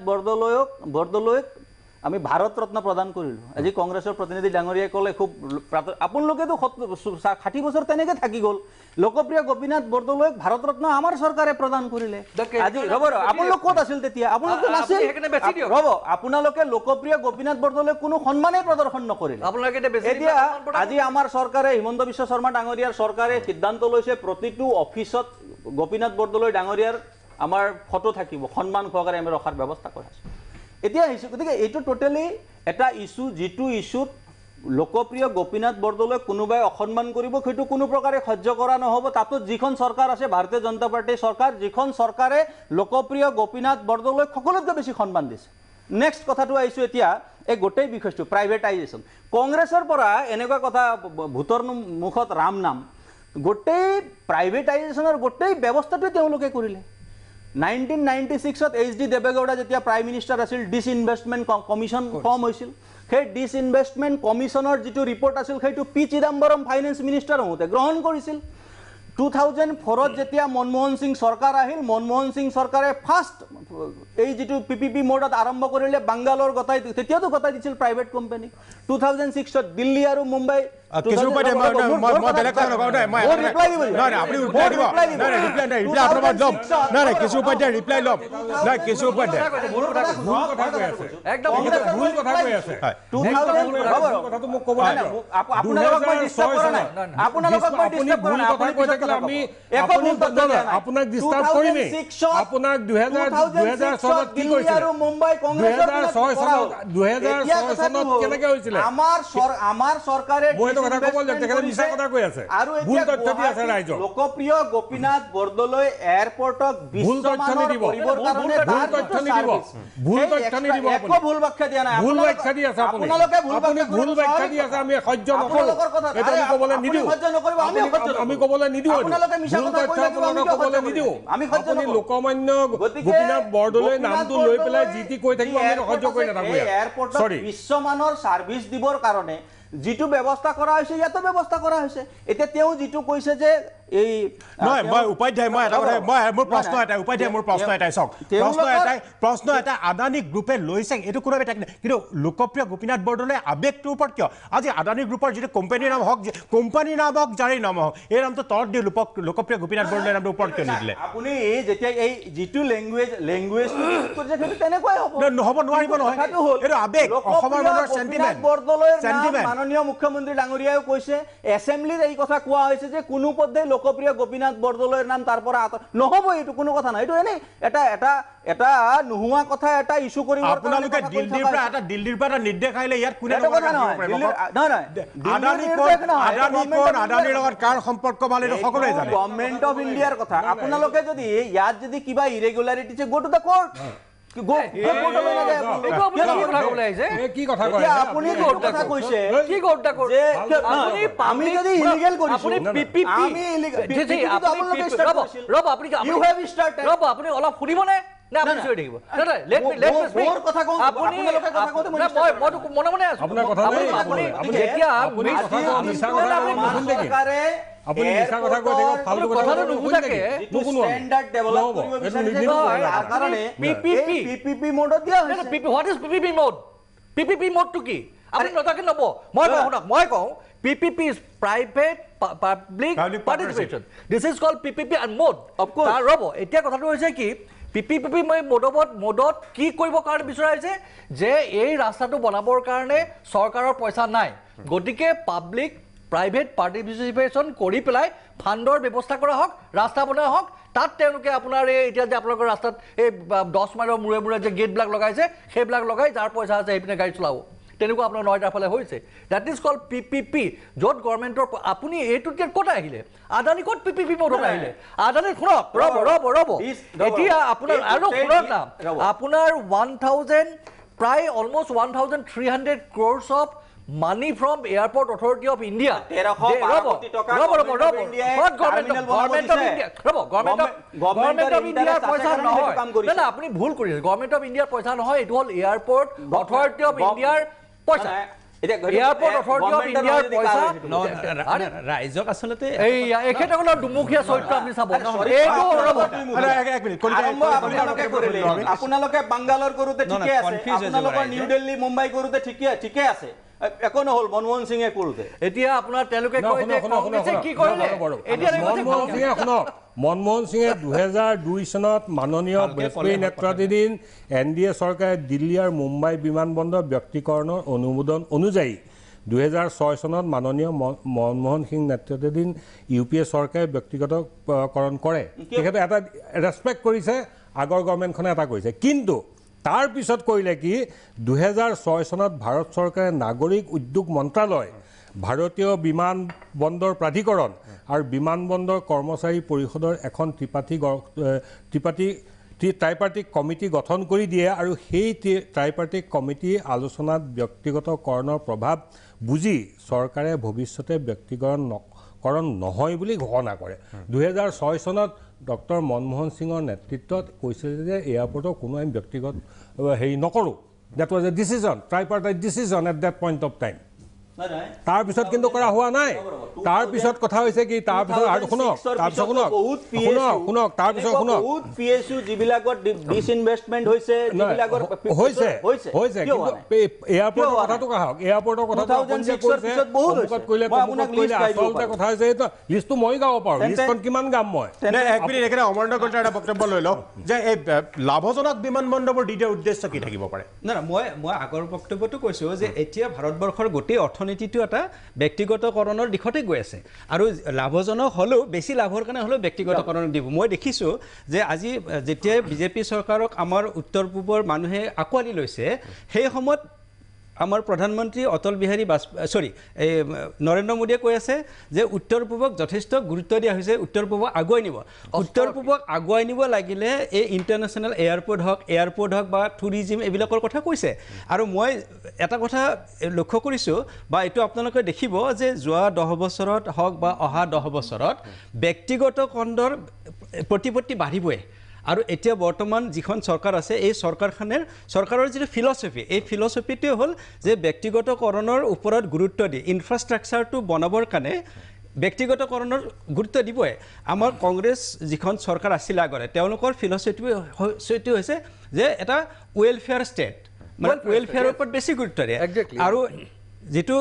বৰদলৈক আমি ভাৰত ৰত্ন প্ৰদান কৰিলোঁ, আজি কংগ্ৰেছৰ প্ৰতিনিধি ডাঙৰীয়াই ক'লে খুব, আপোনালোকেতো 60 বছৰ তেনেকৈ থাকি গ'ল, লোকপ্ৰিয় গোপীনাথ বৰদলৈক ভাৰত ৰত্ন আমাৰ চৰকাৰে প্ৰদান কৰিলে। আজি ৰ'ব, আপোনালোক ক'ত আছিল তেতিয়া? আপোনালোকে নাছিল। ৰ'ব, আপোনালোকে লোকপ্ৰিয় গোপীনাথ বৰদলৈক কোনো সন্মানেই প্ৰদৰ্শন নকৰিলে। এতিয়া আজি আমাৰ চৰকাৰে, হিমন্ত বিশ্ব শৰ্মা ডাঙৰীয়াৰ চৰকাৰে সিদ্ধান্ত লৈছে প্ৰতিটো অফিচত গোপীনাথ বৰদলৈ ডাঙৰীয়াৰ আমাৰ ফটো থাকিব, সন্মান সহকাৰে আমি ৰখাৰ ব্যৱস্থা কৰা হৈছে। এতিয়া আহিছোঁ, গতিকে এইটো টোটেলি এটা ইছ্যু, যিটো ইছ্যুত লোকপ্ৰিয় গোপীনাথ বৰদলৈক কোনোবাই অসন্মান কৰিব, সেইটো কোনো প্ৰকাৰে সহ্য কৰা নহ'ব। তাতো যিখন চৰকাৰ আছে, ভাৰতীয় জনতা পাৰ্টীৰ চৰকাৰ, যিখন চৰকাৰে লোকপ্ৰিয় গোপীনাথ বৰদলৈক সকলোতকৈ বেছি সন্মান দিছে। নেক্সট কথাটো আহিছোঁ এতিয়া এই গোটেই বিষয়টো প্ৰাইভেটাইজেশ্যন। কংগ্ৰেছৰ পৰা এনেকুৱা কথা, ভূতৰ মুখত ৰাম নাম, গোটেই প্ৰাইভেটাইজেশ্যনৰ গোটেই ব্যৱস্থাটোৱে তেওঁলোকে কৰিলে। 1996 HD দেৱেগৌড়া যেতিয়া প্ৰাইম মিনিষ্টাৰ আছিল, ডিসইনভেষ্টমেণ্ট কমিশ্যন ফৰ্ম হৈছিল, সেই ডিসইনভেষ্টমেণ্ট কমিশ্যনৰ যিটো ৰিপৰ্ট আছিল সেইটো পি চিদাম্বৰম ফাইনেন্স মিনিষ্টাৰ হওঁতে গ্ৰহণ কৰিছিল। 2004 যেতিয়া মনমোহন সিং চৰকাৰ আহিল, মনমোহন সিং চৰকাৰে ফাৰ্ষ্ট এই যিটো PPP মোডত আৰম্ভ কৰিলে, বাংগালোৰ গতাই, তেতিয়াতো গতাই দিছিল প্ৰাইভেট কোম্পানী। 2006 দিল্লী আৰু মুম্বাই আমাৰ চৰকাৰে লোকপ্ৰিয় গোপীনাথ বৰদলৈ এয়াৰপৰ্টক বিশ্বমানৰ কৰিবৰ কাৰণে একো ভুল ব্যাখ্যা দিয়া নাই। আপোনালোকে ভুল ব্যাখ্যা দি আছে, আমি সহ্য নকৰোঁ, আমি ক'বলৈ নিদিওঁ, আমি লোকমান্য গোপীনাথ বৰদলৈ নামটো লৈ পেলাই যি টি কৈ থাকিব, আমি সহ্য কৰি নাথাকোঁ। এয়াৰপৰ্টত বিশ্বমানৰ ছাৰ্ভিচ দিবৰ কাৰণে যিটো ব্যৱস্থা কৰা হৈছে, ইয়াতো ব্যৱস্থা কৰা হৈছে। এতিয়া তেওঁ যিটো কৈছে যে এই নহয়, মই উপাধ্যায়, মোৰ প্ৰশ্ন এটাই চাওক, প্ৰশ্ন এটা আদানী গ্ৰুপে লৈছে, এইটো কোনো এটা নাই, কিন্তু লোকপ্ৰিয় গোপীনাথ বৰদলৈ আৱেগটোৰ ওপৰত কিয়? আজি আদানী গ্ৰুপৰ যিটো কোম্পানীৰ নাম হওক, কোম্পানীৰ নাম হওক, যাৰেই নাম হওক, এই নামটো তলত দি লোকপ্ৰিয় গোপীনাথ বৰদলৈ নামটোৰ ওপৰত কিয় নিদিলে? আপুনি যেতিয়া এই যিটো লেংগুৱেজ তেনেকুৱাই হ'ব, নহ'ব, নোৱাৰিব নহয়, এইটো আৱেগ, অসমৰ মানুহৰ চেণ্টিমেণ্ট। বৰদলৈৰ মাননীয় মুখ্যমন্ত্ৰী ডাঙৰীয়াও কৈছে, এছেম্বলিত এই কথা কোৱা হৈছে যে কোনো পধ্যে লোকপ্ৰিয় গোপীনাথ বৰদলৈৰ নাম তাৰ পৰা নহ'ব, এইটো কোনো কথা নাই, এইটো এনেই এটা নোহোৱা কথা, এটা ইছ্যু কৰিব। আপোনালোকে দিল্লীৰ পৰা এটা নিৰ্দেশ আহিলে ইয়াত কোনে আদানীৰ লগত কাৰ সম্পৰ্ক ভাল, এইটো সকলোৱে জানে। গভৰ্ণমেণ্ট অফ ইণ্ডিয়াৰ কথা, আপোনালোকে যদি ইয়াত যদি কিবা ইৰেগুলাৰিটি আছে, গো টু দ্য কোৰ্ট। অলপ শুনিবনে? না আপুনি চিঞৰি থাকিব না লেট মি স্পীক মোৰ কথা কওঁ আপুনি আপোনালোকে কথা কওঁতে মই মনে মনে আছো আপোনাৰ কথা নাই আপুনি যেতিয়া আপুনি কথা মিছা কথা নুশুনে কি আপুনি মিছা কথা কৈ থাকিব ফালতু কথা নুশুনে ষ্টেণ্ডাৰ্ড ডেভেলপ কৰিব বিচাৰিছে তাৰ কাৰণে পিপিপি মোডত দিয়া হৈছে PP what is PPP mode PPP মোডটো কি আপুনি নতাকে নব মই কওঁ শুনক মই কওঁ PPP is private public participation this is called PPP and mode তাৰ ৰ'ব এতিয়া কথাটো হৈছে কি পিপিপি মই মোডত কি কৰিবৰ কাৰণে বিচৰা হৈছে যে এই ৰাস্তাটো বনাবৰ কাৰণে চৰকাৰৰ পইচা নাই গতিকে পাব্লিক প্ৰাইভেট পাৰ্টিচিপেশ্যন কৰি পেলাই ফাণ্ডৰ ব্যৱস্থা কৰা হওক ৰাস্তা বনোৱা হওক তাত তেওঁলোকে আপোনাৰ এই এতিয়া যে আপোনালোকৰ ৰাস্তাত এই 10 মাইলৰ মূৰে মূৰে যে গেটবিলাক লগাইছে সেইবিলাক লগাই যাৰ পইচা আছে সেইপিনে গাড়ী চলাব তেনেকুৱা আপোনাৰ নয়টাৰ ফালে হৈছে ডেট ইজ কল্ড পিপিপি য'ত গভৰ্ণমেণ্টৰ আপুনি এইটোত ক'ত আহিলে আদানী ক'ত পিপিপি মোডত আহিলে আদানী শুনক ৰ'ব এতিয়া আপোনাৰ আৰু শুনক না আপোনাৰ 1000 প্ৰায় almost 1300 crores of money from Airport Authority of India. Government of India পয়সা নহয় না আপুনি ভুল কৰি আছে গভৰ্ণমেণ্ট অফ ইণ্ডিয়াৰ পইচা নহয় এইটো হ'ল এয়াৰপোৰ্ট অথৰিটি অফ ইণ্ডিয়াৰ পইচা এয়াৰপোৰ্ট অথৰিটি অফ ইণ্ডিয়াৰ পইচা ৰাইজক আচলতে এখেতসকলৰ দুমুখীয়া চৰিত্ৰ আপুনি চাব এইটো আপোনালোকে বাংগালোৰ কৰোঁতে ঠিকে আছে আপোনালোকৰ নিউ দিল্লী মুম্বাই কৰোঁতে ঠিকে আছে একো নহ'ল মনমোহন সিঙে কৰোঁতে এতিয়া আপোনাৰ তেওঁলোকে কি কৰিলে মনমোহন সিঙে 2002 চনত মাননীয় বাজপেয়ী নেতৃত্বাধীন NDA চৰকাৰে দিল্লী আৰু মুম্বাই বিমানবন্দৰ ব্যক্তিকৰণৰ অনুমোদন অনুযায়ী 2006 চনত মাননীয় মনমোহন সিং নেতৃত্বাধীন UPA চৰকাৰে ব্যক্তিগতকৰণ কৰে তেখেতে এটা ৰেছপেক্ট কৰিছে আগৰ গভৰ্ণমেণ্টখনে এটা কৰিছে কিন্তু তাৰ পিছত কৰিলে কি 2006 চনত ভাৰত চৰকাৰে নাগৰিক উদ্যোগ মন্ত্ৰালয় ভাৰতীয় বিমানবন্দৰ প্ৰাধিকৰণ আৰু বিমানবন্দৰ কৰ্মচাৰী পৰিষদৰ এখন ট্ৰাইপাৰ্টিক কমিটি গঠন কৰি দিয়ে আৰু সেই ট্ৰাইপাৰ্টিক কমিটি আলোচনাত ব্যক্তিগতকৰণৰ প্ৰভাৱ বুজি চৰকাৰে ভৱিষ্যতে ব্যক্তিগতকৰণ নহয় বুলি ঘোষণা কৰে 2006 চনত ডক্টৰ মনমোহন সিঙৰ নেতৃত্বত কৈছিল যে এয়াৰপোৰ্টৰ কোনো আমি ব্যক্তিগত হেৰি নকৰোঁ that was a decision tripartite decision at that point of time তাৰপিছত কিন্তু কৰা হোৱা নাই তাৰপিছত কথা হৈছে কি তাৰপিছত আৰু শুনক তাৰপিছত শুনক PSU যিবিলাকত ডিসইনভেষ্টমেণ্ট হৈছে এয়াৰপোৰ্টৰ কথাটো কওক এয়াৰপোৰ্টৰ কথাটো আচলতে কথা হৈছে এইটো লিষ্টটো মই গাব পাৰোঁ লিষ্টখন কিমান গাম মই এক মিনিট একেবাৰে অমৰেন্দ্ৰ কলিতাৰ এটা বক্তব্য লৈ লওক যে এই লাভজনক বিমানবন্দৰবোৰ দ্বিতীয় উদ্দেশ্য কি থাকিব পাৰে না মই আগৰ বক্তব্যটো কৈছোঁ যে এতিয়া ভাৰতবৰ্ষৰ গোটেই অৰ্থনীতিটো এটা ব্যক্তিগতকৰণৰ দিশতে গৈ আছে আৰু লাভজনক হ'লেও বেছি লাভৰ কাৰণে হ'লেও ব্যক্তিগতকৰণ দিব মই দেখিছোঁ যে আজি যেতিয়া বিজেপি চৰকাৰক আমাৰ উত্তৰ পূবৰ মানুহে আঁকোৱালি লৈছে সেই সময়ত আমাৰ প্ৰধানমন্ত্ৰী অটল বিহাৰী নৰেন্দ্ৰ মোদীয়ে কৈ আছে যে উত্তৰ পূবক যথেষ্ট গুৰুত্ব দিয়া হৈছে উত্তৰ পূবক আগুৱাই নিব লাগিলে এই ইণ্টাৰনেশ্যনেল এয়াৰপোৰ্ট হওক বা টুৰিজিম এইবিলাকৰ কথা কৈছে আৰু মই এটা কথা লক্ষ্য কৰিছোঁ বা এইটো আপোনালোকে দেখিব যে যোৱা 10 বছৰত হওক বা অহা 10 বছৰত ব্যক্তিগত খণ্ডৰ প্ৰতিপত্তি বাঢ়িবই আৰু এতিয়া বৰ্তমান যিখন চৰকাৰ আছে এই চৰকাৰৰ যিটো ফিলচফি এই ফিলচফিটোৱে হ'ল যে ব্যক্তিগতকৰণৰ ওপৰত গুৰুত্ব দি ইনফ্ৰাষ্ট্ৰাকচাৰটো বনাবৰ কাৰণে ব্যক্তিগতকৰণৰ গুৰুত্ব দিবই আমাৰ কংগ্ৰেছ যিখন চৰকাৰ আছিল আগতে তেওঁলোকৰ ফিলচফিটো হৈছে যে এটা ৱেলফেয়াৰ ষ্টেট মানে ৱেলফেয়াৰৰ ওপৰত বেছি গুৰুত্ব দিয়ে আৰু যিটো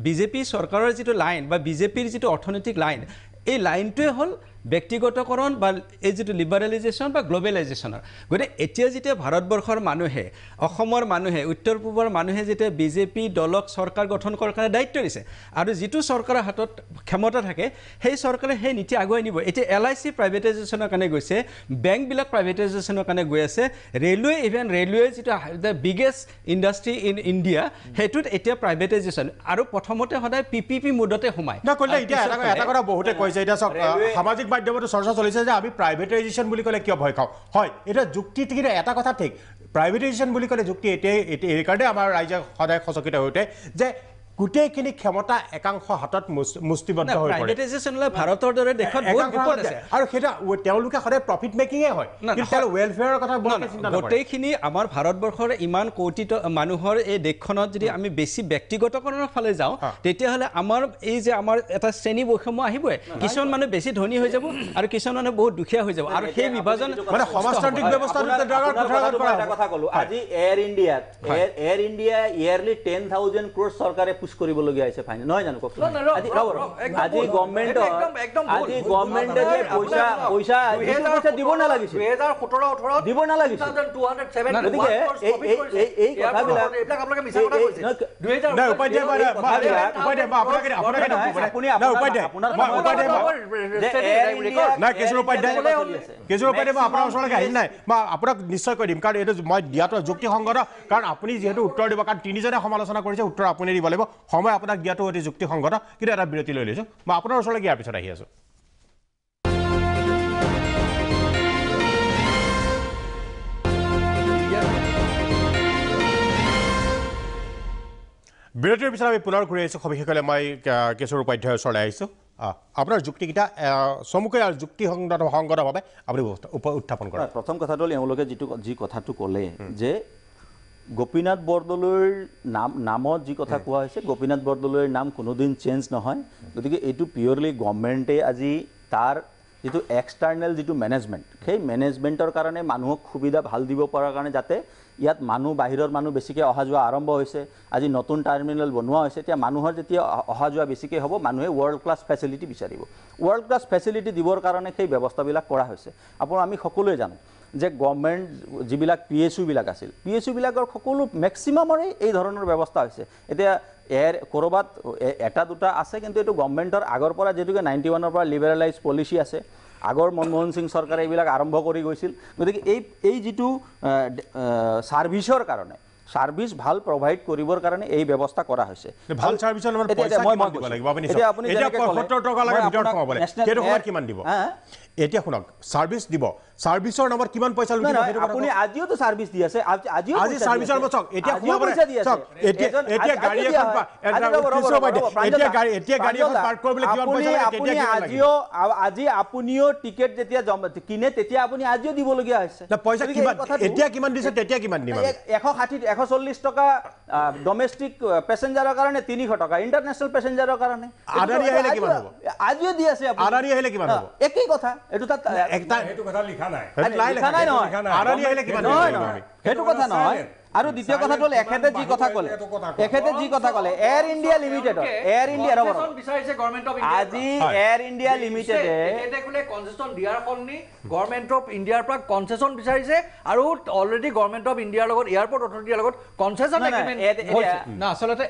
বিজেপি চৰকাৰৰ যিটো লাইন বা বিজেপিৰ যিটো অৰ্থনৈতিক লাইন এই লাইনটোৱে হ'ল ব্যক্তিগতকৰণ বা এই যিটো লিবাৰেলাইজেশ্যন বা গ্ল'বেলাইজেশ্যনৰ গতিকে এতিয়া যেতিয়া ভাৰতবৰ্ষৰ মানুহে অসমৰ মানুহে উত্তৰ পূবৰ মানুহে যেতিয়া বিজেপি দলক চৰকাৰ গঠন কৰাৰ কাৰণে দায়িত্ব দিছে আৰু যিটো চৰকাৰৰ হাতত ক্ষমতা থাকে সেই চৰকাৰে সেই নীতি আগুৱাই নিব এতিয়া LIC প্ৰাইভেটাইজেশ্যনৰ কাৰণে গৈছে বেংকবিলাক প্ৰাইভেটাইজেশ্যনৰ কাৰণে গৈ আছে ৰেলৱে যিটো the biggest industry in India সেইটোত এতিয়া প্ৰাইভেটাইজেশ্যন আৰু প্ৰথমতে সদায় PPP মোডতে সোমায় এতিয়া এটা কথা বহুতে কৈছে এতিয়া সামাজিক মাধ্যমতো চৰ্চা চলিছে যে আমি প্ৰাইভেটাইজেশ্যন বুলি ক'লে কিয় ভয় খাওঁ হয় এটা যুক্তি কিন্তু এটা কথা ঠিক প্ৰাইভেটাইজেশ্যন বুলি ক'লে যুক্তি এই কাৰণে আমাৰ ৰাইজে সদায় সচকিত হৈ উঠে যে গোটেইখিনি ক্ষমতা একাংশ হাতত মুষ্টিবদ্ধ হৈ পৰে প্ৰাইভেটাইজেশ্যনলৈ ভাৰতৰ দৰে দেশত বহুত বিপদ আছে আৰু সেটা তেওঁলোকে সদায় প্ৰফিট মেকিঙে হয় কিন্তু তেওঁ ৱেলফেয়াৰৰ কথা বলকে চিন্তা নকৰে গোটেইখিনি আমাৰ ভাৰতবৰ্ষৰ ইমান কোটি মানুহৰ এই দেশখনত যদি আমি বেছি ব্যক্তিগতকৰণৰ ফালে যাওঁ তেতিয়াহ'লে আমাৰ এই যে আমাৰ এটা শ্ৰেণী বৈষম্য আহিবই কিছুমান মানুহ বেছি ধনী হৈ যাব আৰু কিছুমান মানুহ বহুত দুখীয়া হৈ যাব আৰু সেই বিভাজন মানে সমাজতান্ত্ৰিক ব্যৱস্থাটো এটা কথা ক'লো আজি এয়াৰ ইণ্ডিয়া ইয়াৰলি 10,000 crore চৰকাৰে পুশ কৰিবলগীয়া হৈছে ফাইন নহয় জানো কওক আজি গভৰ্ণমেণ্টে যে পইচা দিব নালাগিছিল 2017-18 দিব নালাগিছিল গতিকে এই কথাবিলাক আপোনালোকে মিছা কথা কৈছে না উপায় দিয়া কেশৰ উপাধ্যায় আপোনাৰ ওচৰলৈকে আহিম নাই মই আপোনাক নিশ্চয় কৈ দিম কাৰণ এইটো মই দিয়াটো যুক্তিসংগত কাৰণ আপুনি যিহেতু উত্তৰ দিব কাৰণ তিনিজনে সমালোচনা কৰিছে উত্তৰ আপুনি দিব লাগিব সময় আপোনাক দিয়াটো অতি যুক্তিসংগত কিন্তু এটা বিৰতি লৈ লৈছোঁ মই আপোনাৰ ওচৰলৈকে ইয়াৰ পিছত আহি আছোঁ বিৰতিৰ পিছত আমি পুনৰ ঘূৰি আহিছোঁ সবিশেষলৈ মই কেশৰ উপাধ্যায়ৰ ওচৰলৈ আহিছোঁ আপোনাৰ যুক্তিকেইটা চমুকৈ আৰু যুক্তিসংগতভাৱে আপুনি উত্থাপন কৰে প্ৰথম কথাটো হ'ল এওঁলোকে যি কথাটো ক'লে যে গোপীনাথ বৰদলৈৰ নামত যি কথা কোৱা হৈছে গোপীনাথ বৰদলৈৰ নাম কোনোদিন চেঞ্জ নহয় গতিকে এইটো পিয়ৰলি গভৰ্ণমেণ্টে আজি তাৰ যিটো এক্সটাৰ্নেল যিটো মেনেজমেণ্ট সেই মেনেজমেণ্টৰ কাৰণে মানুহক সুবিধা ভাল দিব পৰাৰ কাৰণে যাতে ইয়াত মানুহ বাহিৰৰ মানুহ বেছিকৈ অহা যোৱা আৰম্ভ হৈছে আজি নতুন টাৰ্মিনেল বনোৱা হৈছে এতিয়া মানুহৰ যেতিয়া অহা যোৱা বেছিকৈ হ'ব মানুহে ৱৰ্ল্ড ক্লাছ ফেচিলিটি বিচাৰিব ৱৰ্ল্ড ক্লাছ ফেচিলিটি দিবৰ কাৰণে সেই ব্যৱস্থাবিলাক কৰা হৈছে আমি সকলোৱে জানো যে গভৰ্ণমেণ্ট যিবিলাক PSUবিলাক আছিল PSUবিলাকৰ সকলো মেক্সিমামৰে এই ধৰণৰ ব্যৱস্থা হৈছে এতিয়া ক'ৰবাত এটা দুটা আছে কিন্তু এইটো গভৰ্ণমেণ্টৰ আগৰ পৰা যিহেতুকে 91ৰ পৰা লিবেৰেলাইজ পলিচি আছে আগৰ মনমোহন সিং চৰকাৰে এইবিলাক আৰম্ভ কৰি গৈছিল গতিকে এই যিটো ছাৰ্ভিচৰ কাৰণে সাৰ্ভিস ভাল প্ৰভাইড কৰিবৰ কাৰণে এই ব্যৱস্থা কৰা হৈছে ভাল সাৰ্ভিসৰ নামত পইচা কিমান দিব লাগিব আপুনি এতিয়া 75 টকা লাগে ভিতৰত কমাবলে কেটো সময় কিমান দিব এতিয়া শুনক সাৰ্ভিস দিব সাৰ্ভিসৰ নামত কিমান পইচা লুটিব সেইটো আপুনি আজিও তো সাৰ্ভিস দি আছে আজি সাৰ্ভিসৰ বছক এতিয়া খোৱাবলে এতিয়া গাড়ী এখন এতিয়া গাড়ী এখন পাৰ্ক কৰিবলৈ কিমান পইচা লাগে তেতিয়া আজি আপুনিও টিকেট যেতিয়া কিনে তেতিয়া আপুনি আজিও দিব লগিয়া হৈছে না পইচা কিমান এতিয়া কিমান দিছে তেতিয়া কিমান দিব 140 টকা ডোমেস্টিক প্যাসেঞ্জাৰৰ কাৰণে 300 টকা ইন্টাৰনেশনাল প্যাসেঞ্জাৰৰ কাৰণে আদানি আহিলে কিমান হ'ব আজিও দি আছে আপুনি আদানি আহিলে কিমান হ'ব একই কথা এটো তাত এটা এটো কথা লিখা নাই লিখা নাই নহয় আদানি আহিলে কিমান হ'ব হেতু কথা নহয় আৰু দ্বিতীয় কথাটো হ'ল এখেতে যি কথা ক'লে air India limited air India concession বিচাৰিছে গভৰ্ণমেণ্ট অফ ইণ্ডিয়া আজি এয়াৰ ইণ্ডিয়া লিমিটেড এতে কোলে কনসেশন দিয়াৰ ফলনি গভৰ্ণমেণ্ট অফ ইণ্ডিয়াৰ পৰা কনসেশন বিচাৰিছে আৰু অলৰেডি গভৰ্ণমেণ্ট অফ ইণ্ডিয়াৰ লগত এয়াৰপোৰ্ট অথৰিটিৰ লগত কনসেশন এগ্ৰিমেন্ট না আসলতে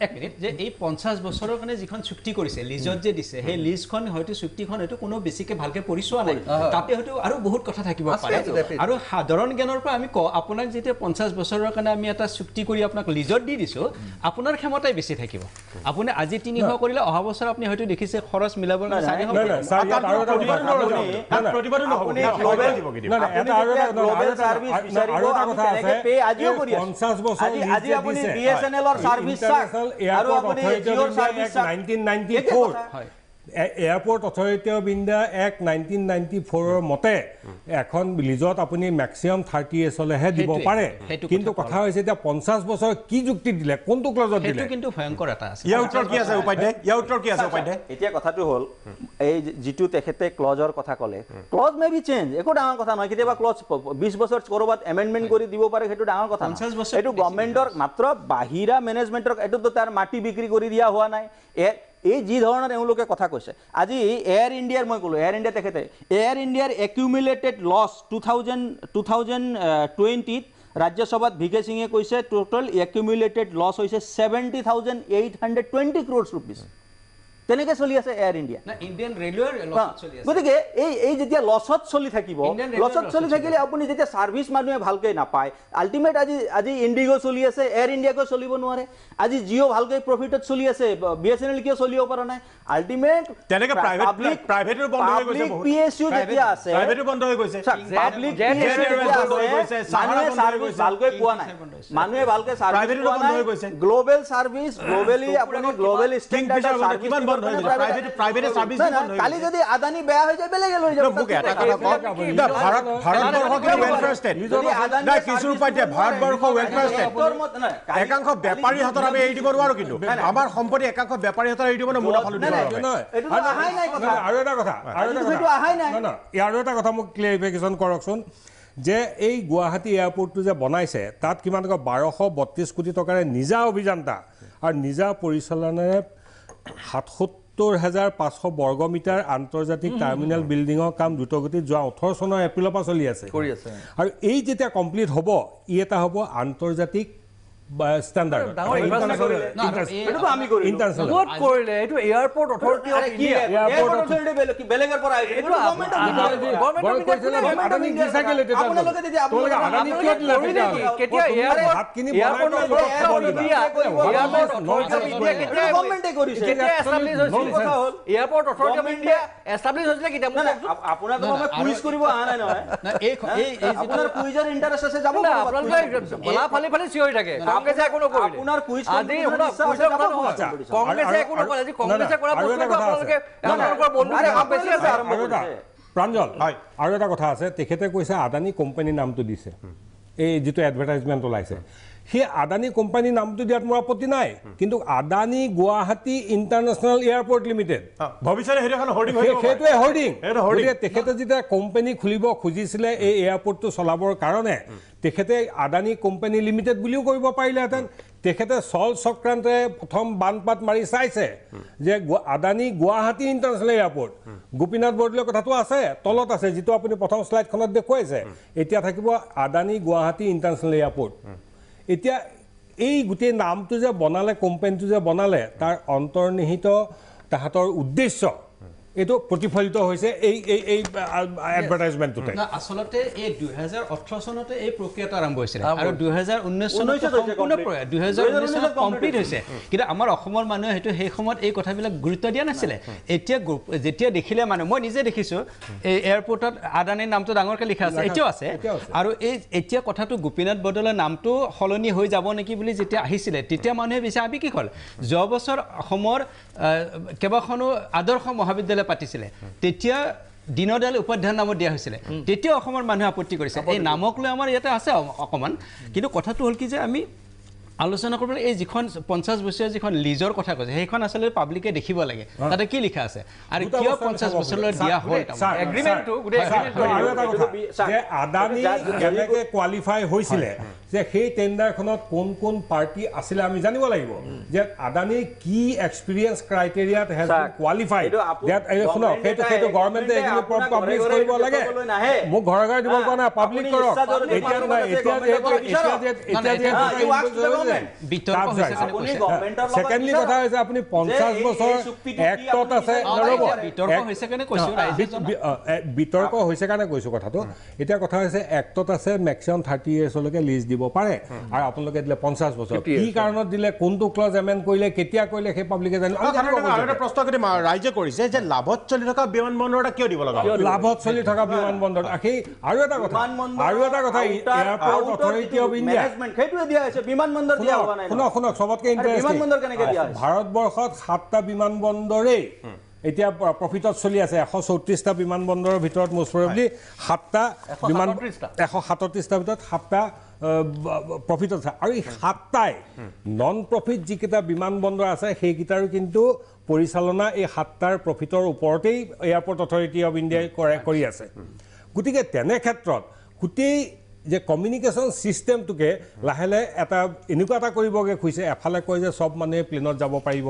এক মিনিট যে এই 50 বছৰৰ কাৰণে যিখন চুক্তি কৰিছে লিজত যে দিছে সেই লিজখন হয়তো চুক্তিখন হয়তো কোনো বেছিকে ভালকে পৰিচোৱা নাই তাতে হয়তো আৰু বহুত কথা থাকিব পাৰে আৰু সাধাৰণ জ্ঞানৰ পৰা আমি আপোনাক যেতিয়া 50 বছৰৰ কাৰণে আমি এটা চুক্তি কৰি আপোনাক লিজত দি দিছো আপোনাৰ ক্ষমতাই বেছি থাকিব আপুনি আজি 300 কৰিলে অহা বছৰ আপুনি হয়তো দেখিছে খৰচ মিলাবৰ কাৰণে 400 প্ৰতিবাদ নহব আপুনি গ্লোবেল সাৰ্ভিস বিচাৰিব কথা আছে পে আজিও কৰি আছে 50 বছৰ আজি আপুনি BSNL ৰ সাৰ্ভিস চাক আৰু আপুনি জিঅ'ৰ সাৰ্ভিস চাক 1994 হয় airport authority of India act 1994 মতে এখন লিজত আপুনি ম্যাক্সিমাম 30 years হলেহে দিব পাৰে কিন্তু কথা হৈছে এতিয়া 50 বছৰ কি যুক্তি দিলে কোনটো ক্লজত দিলে সেইটো কিন্তু ভয়ংকৰ এটা আছে ইয়াৰ উত্তৰ কি আছে উপাধ্যায় এতিয়া কথাটো হ'ল এই যিটো তেখেতে ক্লজৰ কথা ক'লে ক্লজ মে বি চেঞ্জ একো ডাঙৰ কথা নহয় কেতিয়াবা ক্লজ 20 বছৰ কৰবাত এমেন্ডমেন্ট কৰি দিব পাৰে সেইটো ডাঙৰ কথা 50 বছৰ এইটো গভৰ্ণমেণ্টৰ মাত্ৰ বাহিৰা মেনেজমেণ্টৰ এইটো তাৰ মাটি বিক্ৰী কৰি দিয়া হোৱা নাই এই যি ধৰণৰ এওঁলোকে কথা কৈছে আজি এয়াৰ ইণ্ডিয়াৰ মই ক'লো এয়াৰ ইণ্ডিয়া তেখেতে এয়াৰ ইণ্ডিয়াৰ একিউমুলেটেড লছ 2020 ৰাজ্যসভাত ভিকে সিঙে কৈছে টোটাল একিউমুলেটেড লছ হৈছে 70,820 crores rupees কেনেকৈ চলি আছে এয়াৰ ইণ্ডিয়া ইণ্ডিয়ান ৰেলৱেৰ লছত চলি আছে গতিকে এই যেতিয়া লছত চলি থাকিব লছত চলি থাকিলে আপুনি যেতিয়া ছাৰ্ভিচ মানুহে ভালকৈ নাপায় আল্টিমেট আজি ইণ্ডিগো চলি আছে এয়াৰ ইণ্ডিয়াকো চলিব নোৱাৰে আজি জিঅ' ভালকৈ প্ৰফিটত চলি আছে BSNL কিয় চলিব পৰা নাই আল্টিমেট তেনেকৈ প্ৰাইভেটৰ বন্ধ হৈ গৈছে বহুত PSU যেতিয়া আছে প্ৰাইভেটৰ বন্ধ হৈ গৈছে পাব্লিক ছাৰ্ভিচ ভালকৈ পোৱা নাই মানুহে ভালকৈ ছাৰ্ভিচ পোৱা নাই গ্লোবেল ছাৰ্ভিচ গ্লোবেলি আপুনি গ্লোবেল ষ্টেণ্ডাৰ্ডৰ ছাৰ্ভিচ কিমান বন্ধ হৈ গৈছে প্ৰাইভেট ছাৰ্ভিচ কালি যদি আদানী বেয়া হৈ যায় বেলেগে লৈ যাব মোক এটা কথা কওক ভাৰতবৰ্ষ কি ৱেলফেয়াৰ ষ্টেট নাই কিছু উপায় ভাৰতবৰ্ষ ৱেলফেয়াৰ ষ্টেট একাংশ বেপাৰীৰ হাতত আমি এৰি দিব নোৱাৰো কিন্তু আমাৰ সম্পত্তি একাংশ বেপাৰীৰ হাতত এৰি দিব না মুনাফা লুটিব আৰু এটা কথা ইয়াৰো এটা কথা মোক ক্লিয়াৰিফিকেশ্যন কৰকচোন যে এই গুৱাহাটী এয়াৰপৰ্টটো যে বনাইছে তাত কিমান টকা 1232 কোটি টকাৰে নিজা অভিযান্তা আৰু নিজা পৰিচালনাৰে ৭৭,৫০০ বৰ্গমিটাৰ আন্তৰ্জাতিক টাৰ্মিনেল বিল্ডিঙৰ কাম দ্ৰুতগতিত যোৱা 18 চনৰ এপ্ৰিলৰ পৰা চলি আছে আৰু এই যেতিয়া কমপ্লিট হ'ব ই এটা হ'ব আন্তৰ্জাতিক ষ্টেণ্ডাৰ্ড কংগ্ৰেছে একো নকৰিলে আপোনাৰ কুইজ আজি কংগ্ৰেছে একো নকৰিলে আজি কংগ্ৰেছে কৰা বস্তুটো আপোনালোকে আপোনালোকৰ বন্ধুৰে বেছি আছে আৰম্ভ কৰিছে প্ৰাঞ্জল আৰু এটা কথা আছে তেখেতে কৈছে আদানী কোম্পানীৰ নামটো দিছে এই যিটো এডভাৰটাইজমেণ্ট ওলাইছে সেই আদানী কোম্পানীৰ নামটো দিয়াত মোৰ আপত্তি নাই কিন্তু Adani Guwahati international airport limited ভৱিষ্যতে সেইটোৱে হোৰ্ডিং গতিকে তেখেতে যেতিয়া কোম্পানী খুলিব খুজিছিলে এই এয়াৰপৰ্টটো চলাবৰ কাৰণে তেখেতে আদানী কোম্পানী লিমিটেড বুলিও কৰিব পাৰিলেহেঁতেন তেখেতে চল চক্ৰান্তে প্ৰথম বানপাত মাৰি চাইছে যে আদানী গুৱাহাটী ইণ্টাৰনেশ্যনেল এয়াৰপৰ্ট গোপীনাথ বৰদলৈৰ কথাটো আছে তলত আছে যিটো আপুনি প্ৰথম শ্লাইডখনত দেখুৱাইছে এতিয়া থাকিব আদানী গুৱাহাটী ইণ্টাৰনেশ্যনেল এয়াৰপৰ্ট এতিয়া এই গোটেই নামটো যে বনালে কোম্পানীটো যে বনালে তাৰ অন্তৰ্নিহিত তাহাঁতৰ উদ্দেশ্য এইটো প্ৰতিফলিত হৈছে এই এডভাৰটাইজমেণ্টটোতে আচলতে এই 2018 চনতে এই প্ৰক্ৰিয়াটো আৰম্ভ হৈছিলে আৰু 2019 চনত সম্পূৰ্ণ 2019 চনত কমপ্লিট হৈছে কিন্তু আমাৰ অসমৰ মানুহে হয়তো সেই সময়ত এই কথাবিলাক গুৰুত্ব দিয়া নাছিলে এতিয়া যেতিয়া দেখিলে মানে মই নিজে দেখিছোঁ এই এয়াৰপৰ্টত আদানীৰ নামটো ডাঙৰকৈ লিখা আছে এতিয়াও আছে আৰু এই এতিয়া কথাটো গোপীনাথ বৰদলৈৰ নামটো সলনি হৈ যাব নেকি বুলি যেতিয়া আহিছিলে তেতিয়া মানুহে বেছি আৱেগিক হ'ল যোৱা বছৰ অসমৰ কেইবাখনো আদৰ্শ মহাবিদ্যালয় পাতিছিলে তেতিয়া দীনদয়াল উপাধ্যায়ৰ নামত দিয়া হৈছিলে তেতিয়া অসমৰ মানুহে আপত্তি কৰিছে এই নামক লৈ আমাৰ ইয়াতে আছে অকণমান কিন্তু কথাটো হ'ল কি যে আমি আলোচনা কৰিবলৈ এই যিখন 50 বছৰীয়া যিখন লিজৰ কথা কৈছে সেইখন আচলতে পাব্লিকে দেখিব লাগে তাতে কি লিখা আছে আৰু কিয় 50 বছৰলৈ দিয়া হ'ল এগ্ৰিমেণ্টটো যে আদানী কেনেকৈ কোৱালিফাই হৈছিলে যে সেই টেণ্ডাৰখনত কোন কোন পাৰ্টি আছিলে আমি জানিব লাগিব যে আদানী কি এক্সপিৰিয়েঞ্চ ক্ৰাইটেৰিয়াত হেজ বিন কোৱালিফাইড দ্যাট শুনক সেইটো গভৰ্ণমেণ্টে এইখিনি পাব্লিছ কৰিব লাগে মোক ঘৰে ঘৰে দিব পৰা নাই পাব্লিক কৰক সেকেণ্ডলি কথা হৈছে আপুনি 50 বছৰ এক্টত আছে বিতৰ্ক হৈছে কাৰণে কৈছোঁ কথাটো এতিয়া কথা হৈছে এক্টত আছে মেক্সিমাম 30 ইয়াৰ্ছলৈকে লিজ দিব পাৰে আৰু আপোনালোকে দিলে 50 বছৰ কি কাৰণত দিলে কোনটো ক্লজ এমেণ্ড কৰিলে কেতিয়া কৰিলে সেই পাব্লিকে জানিব প্ৰশ্ন কৰি ৰাইজে কৰিছে যে লাভত চলি থকা বিমানবন্দৰ কিয় দিব লগা লাভত চলি থকা বিমানবন্দৰ আৰু এটা কথা এয়াৰপৰ্ট অথৰিটি অফ ইণ্ডিয়া সেইটোৱে দিয়া হৈছে বিমানবন্দৰ দিয়া হোৱা নাই শুনক চবতকৈ বিমানবন্দৰ কেনেকৈ দিয়া হৈছে ভাৰতবৰ্ষত 7টা বিমানবন্দৰেই এতিয়া প্ৰফিটত চলি আছে 134টা বিমানবন্দৰৰ ভিতৰত মোষ্ট প্ৰবেবলি 7টা বিমান 137টা ভিতৰত 7টা প্ৰফিটত আছে আৰু এই 7টাই নন প্ৰফিট যিকেইটা বিমানবন্দৰ আছে সেইকেইটাৰো কিন্তু পৰিচালনা এই 7টাৰ প্ৰফিটৰ ওপৰতেই এয়াৰপৰ্ট অথৰিটি অফ ইণ্ডিয়াই কৰি আছে গতিকে তেনে ক্ষেত্ৰত গোটেই যে কমিউনিকেশ্যন চিষ্টেমটোকে লাহে লাহে এটা এনেকুৱা এটা কৰিবগৈ খুজিছে এফালে কয় যে চব মানুহে প্লেনত যাব পাৰিব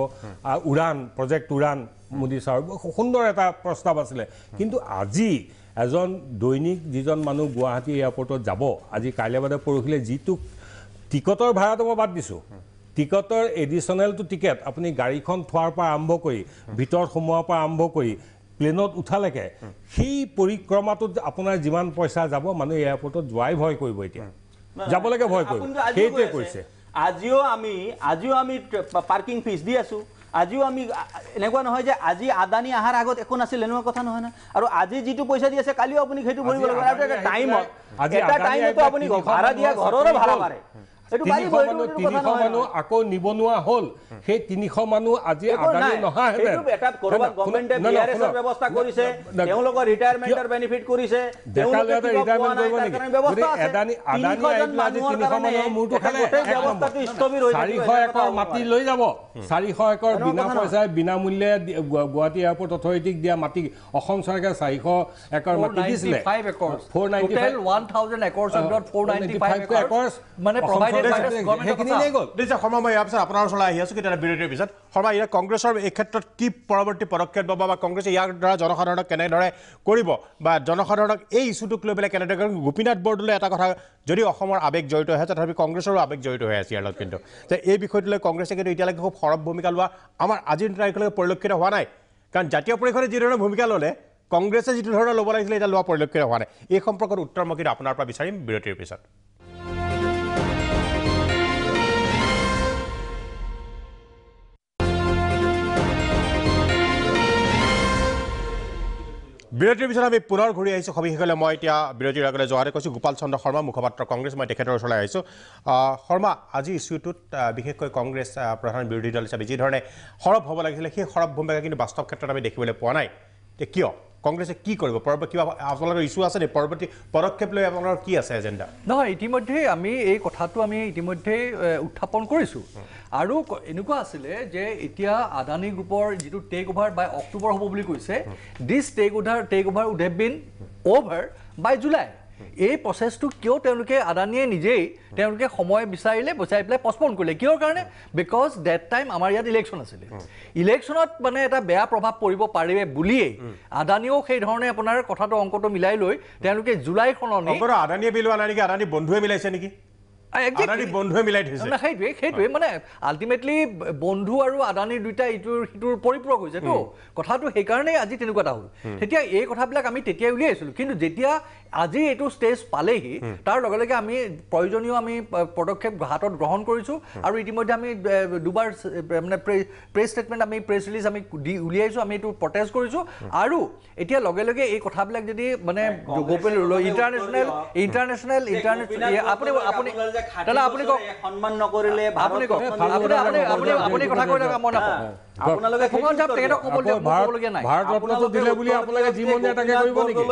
উড়ান প্ৰজেক্ট উড়ান মোদী ছাৰ সুন্দৰ এটা প্ৰস্তাৱ আছিলে কিন্তু আজি এজন দৈনিক যিজন মানুহ গুৱাহাটী এয়াৰপৰ্টত যাব আজি কাইলৈ বাদে পৰহিলে যিটো টিকটৰ ভাড়াটো মই বাদ দিছোঁ টিকটৰ এডিশ্যনেলটো টিকেট আপুনি গাড়ীখন থোৱাৰ পৰা আৰম্ভ কৰি ভিতৰত সোমোৱাৰ পৰা আৰম্ভ কৰি প্লেনত উঠালৈকে সেই পৰিক্ৰমাটোত আপোনাৰ যিমান পইচা যাব মানুহে এয়াৰপৰ্টত যোৱাই ভয় কৰিব এতিয়া যাবলৈকে ভয় কৰিব সেইটোৱে কৈছে আজিও আমি পাৰ্কিং ফিজ দি আছো আজিও আমি এনেকুৱা নহয় যে আজি আদানী আহাৰ আগত একো নাছিল এনেকুৱা কথা নহয় না আৰু আজি যিটো পইচা দি আছে কালিও আপুনি সেইটো ভৰিব লাগিব আৰু এটা টাইমতো আপুনি ভাড়া দিয়া ঘৰৰো ভাড়া মাৰে মানুহ আকৌ নিবনুৱা হ'ল সেই 300 মানুহ আজি আদানী নহাহেঁতেন ব্যৱস্থা কৰিছে তেওঁলোকৰ ৰিটায়াৰমেণ্টৰ বেনিফিট কৰিছে মাটি লৈ যাব 400 একৰ বিনা পইচাই বিনামূল্যে গুৱাহাটী এয়াৰপৰ্ট অথৰিটিক দিয়া মাটি অসম চৰকাৰে 400 একৰ মাটি দিছিলে 495 একৰ্ছ মানে সেইখিনি লৈ গ'ল শৰ্মা মই ইয়াৰ পিছত আপোনাৰ ওচৰলৈ আহি আছোঁ কেতিয়াবা বিৰতিৰ পিছত শৰ্মা ইয়াৰ কংগ্ৰেছৰ এই ক্ষেত্ৰত কি পৰৱৰ্তী পদক্ষেপ ল'ব বা কংগ্ৰেছে ইয়াৰ দ্বাৰা জনসাধাৰণক কেনেদৰে কৰিব বা জনসাধাৰণক এই ইছ্যুটোক লৈ পেলাই কেনেদৰে কাৰণ গোপীনাথ বৰদলৈ এটা কথা যদি অসমৰ আৱেগ জড়িত হৈ আছে তথাপি কংগ্ৰেছৰো আৱেগ জড়িত হৈ আছে ইয়াৰ লগত কিন্তু যে এই বিষয়টোলৈ কংগ্ৰেছে কিন্তু এতিয়ালৈকে খুব সৰব ভূমিকা লোৱা আমাৰ আজিৰ তাৰিখলৈকে পৰিলক্ষিত হোৱা নাই কাৰণ জাতীয় পৰিষদে যিধৰণে ভূমিকা ল'লে কংগ্ৰেছে যিটো ধৰণৰ ল'ব লাগিছিলে এতিয়া লোৱা পৰিলক্ষিত হোৱা নাই এই সম্পৰ্কত উত্তৰ মই কিন্তু আপোনাৰ পৰা বিচাৰিম বিৰতিৰ পিছত বিৰতিৰ পিছত আমি পুনৰ ঘূৰি আহিছোঁ সবিশেষলৈ মই এতিয়া বিৰতিৰ আগলৈ যোৱাতে কৈছোঁ গোপাল চন্দ্ৰ শৰ্মা মুখপাত্ৰ কংগ্ৰেছ মই তেখেতৰ ওচৰলৈ আহিছোঁ শৰ্মা আজি ইছ্যুটোত বিশেষকৈ কংগ্ৰেছ প্ৰধান বিৰোধী দল হিচাপে যিধৰণে সৰব হ'ব লাগিছিলে সেই সৰব ভূমিকা কিন্তু বাস্তৱ ক্ষেত্ৰত আমি দেখিবলৈ পোৱা নাই কিয় কংগ্ৰেছে কি কৰিব পৰৱৰ্তী কিবা আপোনালোকৰ ইছ্যু আছে নে পৰৱৰ্তী পদক্ষেপ লৈ আপোনালোকৰ কি আছে এজেণ্ডা নহয় ইতিমধ্যে আমি এই কথাটো আমি ইতিমধ্যে উত্থাপন কৰিছোঁ আৰু এনেকুৱা আছিলে যে এতিয়া আদানী গ্ৰুপৰ যিটো টেক অভাৰ বাই অক্টোবৰ হ'ব বুলি কৈছে this take over would have been over by July এই প্ৰচেছটো কিয় তেওঁলোকে আদানীয়ে নিজেই তেওঁলোকে সময় বিচাৰিলে বচাই পেলাই পষ্টপন কৰিলে কিহৰ কাৰণে বিকজ ডেট টাইম আমাৰ ইয়াত ইলেকশ্যন আছিলে ইলেকশ্যনত মানে এটা বেয়া প্ৰভাৱ পৰিব পাৰিবে বুলিয়েই আদানীয়েও সেই ধৰণে আপোনাৰ কথাটো অংকটো মিলাই লৈ তেওঁলোকে জুলাই সলনি আদানীয়ে বিলোৱা নাই নেকি আদানী বন্ধুৱে মিলাইছে নেকি বন্ধুৱে মিলাই থৈছে সেইটোৱে মানে আল্টিমেটলি বন্ধু আৰু আদানীৰ দুইটা ইটোৰ সিটোৰ পৰিপূৰক হৈছেতো কথাটো সেইকাৰণেই আজি তেনেকুৱা এটা হ'ল তেতিয়া এই কথাবিলাক আমি তেতিয়াই উলিয়াইছিলোঁ কিন্তু যেতিয়া আজি এইটো ষ্টেজ পালেহি তাৰ লগে লগে আমি প্ৰয়োজনীয় আমি পদক্ষেপ হাতত গ্ৰহণ কৰিছোঁ আৰু ইতিমধ্যে আমি দুবাৰ মানে প্ৰেছ ষ্টেটমেণ্ট আমি প্ৰেছ ৰিলিজ আমি উলিয়াইছোঁ আমি এইটো প্ৰটেষ্ট কৰিছোঁ আৰু এতিয়া লগে লগে এই কথাবিলাক যদি মানে ইণ্টাৰনেশ্যনেল আপুনি আপুনি সন্মান নকৰিলে আপুনি কথা কৈ থকা মই নাপাওঁ আপোনালোকে ভাৰতৰত্নটো দিলে বুলি আপোনালোকে যি মন যায় তাকে কৰিব নেকি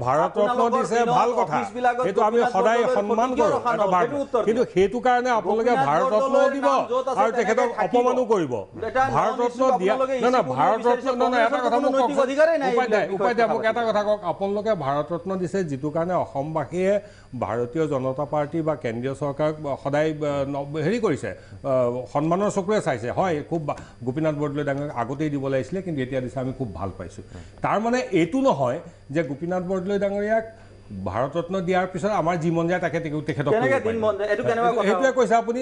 ভাৰতৰত্ন দিছে ভাল কথা সেইটো আমি সদায় সন্মান কৰোঁ কিন্তু সেইটো কাৰণে আপোনালোকে ভাৰতৰত্নও দিব আৰু তেখেতক অপমানো কৰিব ভাৰতৰত্ন দিয়া ভাৰতৰত্ন এটা কথা মোক উপায় দিয়া মোক এটা কথা কওক আপোনালোকে ভাৰতৰত্ন দিছে যিটো কাৰণে অসমবাসীয়ে ভাৰতীয় জনতা পাৰ্টি বা কেন্দ্ৰীয় চৰকাৰক সদায় হেৰি কৰিছে সন্মানৰ চকুৰে চাইছে হয় খুব গোপীনাথ বৰদলৈ ডাঙৰীয়াক আগতেই দিব লাগিছিলে কিন্তু এতিয়া দিছে আমি খুব ভাল পাইছোঁ তাৰ মানে এইটো নহয় যে গোপীনাথ বৰদলৈ ডাঙৰীয়াক ভাৰতৰত্ন দিয়াৰ পিছত আমাৰ যি মন যায় তাকে তেখেতক সেইটোৱে কৈছে আপুনি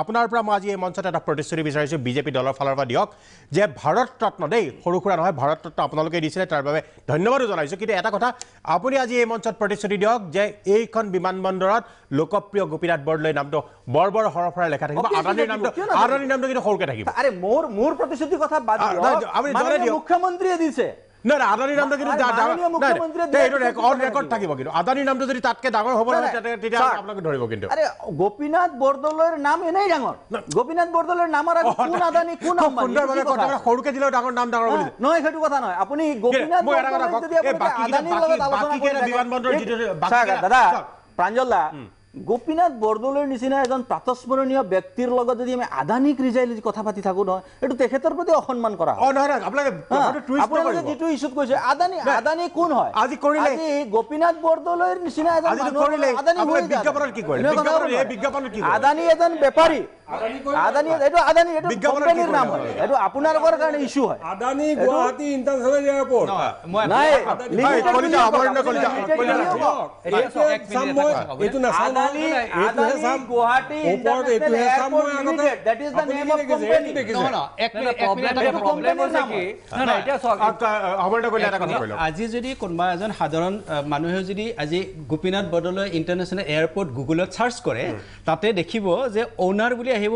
আপোনাৰ পৰা মই আজি এই মঞ্চত এটা প্ৰতিশ্ৰুতি বিচাৰিছোঁ বিজেপি দলৰ ফালৰ পৰা দিয়ক যে ভাৰতৰত্ন দেই সৰু সুৰা নহয় ভাৰতৰত্ন আপোনালোকে দিছিলে তাৰ বাবে ধন্যবাদো জনাইছোঁ কিন্তু এটা কথা আপুনি আজি এই মঞ্চত প্ৰতিশ্ৰুতি দিয়ক যে এইখন বিমানবন্দৰত লোকপ্ৰিয় গোপীনাথ বৰদলৈ নামটো বৰ সৰফৰাই লেখা থাকিব আদানীৰ নামটো কিন্তু সৰুকৈ থাকিব মোৰ প্ৰতিশ্ৰুতিৰ কথা বাদ দিয়ক মুখ্যমন্ত্ৰীয়ে দিছে নাই আদানীৰ নামটো কিন্তু ৰেকৰ্ড থাকিব কিন্তু আদানীৰ নামটো যদি তাতকৈ ডাঙৰ হ'ব নহয় তেতিয়া আপোনালোকে ধৰিব কিন্তু গোপীনাথ বৰদলৈৰ নাম এনেই ডাঙৰ গোপীনাথ বৰদলৈৰ নামৰ কোন আদানী কোন সৰুকৈ দিলেও ডাঙৰ নাম ডাঙৰ বুলি নহয় সেইটো কথা নহয় আপুনি গোপীনাথ দাদা প্ৰাঞ্জল দা গোপীনাথ বৰদলৈৰ নিচিনা এজন প্ৰাতস্মৰণীয় ব্যক্তিৰ লগত যদি আমি আদানীক ৰিজাই কথা পাতি থাকোঁ নহয় এইটো তেখেতৰ প্ৰতি অসন্মান কৰা আপোনালোকে যিটো ইছ্যুত কৈছে আদানী কোন হয় আজি গোপীনাথ বৰদলৈৰ নিচিনা এজন আদানী এজন বেপাৰী আদানী এইটো কোম্পানীৰ নাম হয় এইটো আপোনালোকৰ কাৰণে ইছ্যু হয় আদানী গুৱাহাটী ইণ্টাৰনেশ্যনেল এয়াৰপৰ্ট আজি যদি কোনোবা এজন সাধাৰণ মানুহে যদি আজি গোপীনাথ বৰদলৈ ইণ্টাৰনেশ্যনেল এয়াৰপৰ্ট গুগলত চাৰ্চ কৰে তাতে দেখিব যে অ'নাৰ বুলি আহিব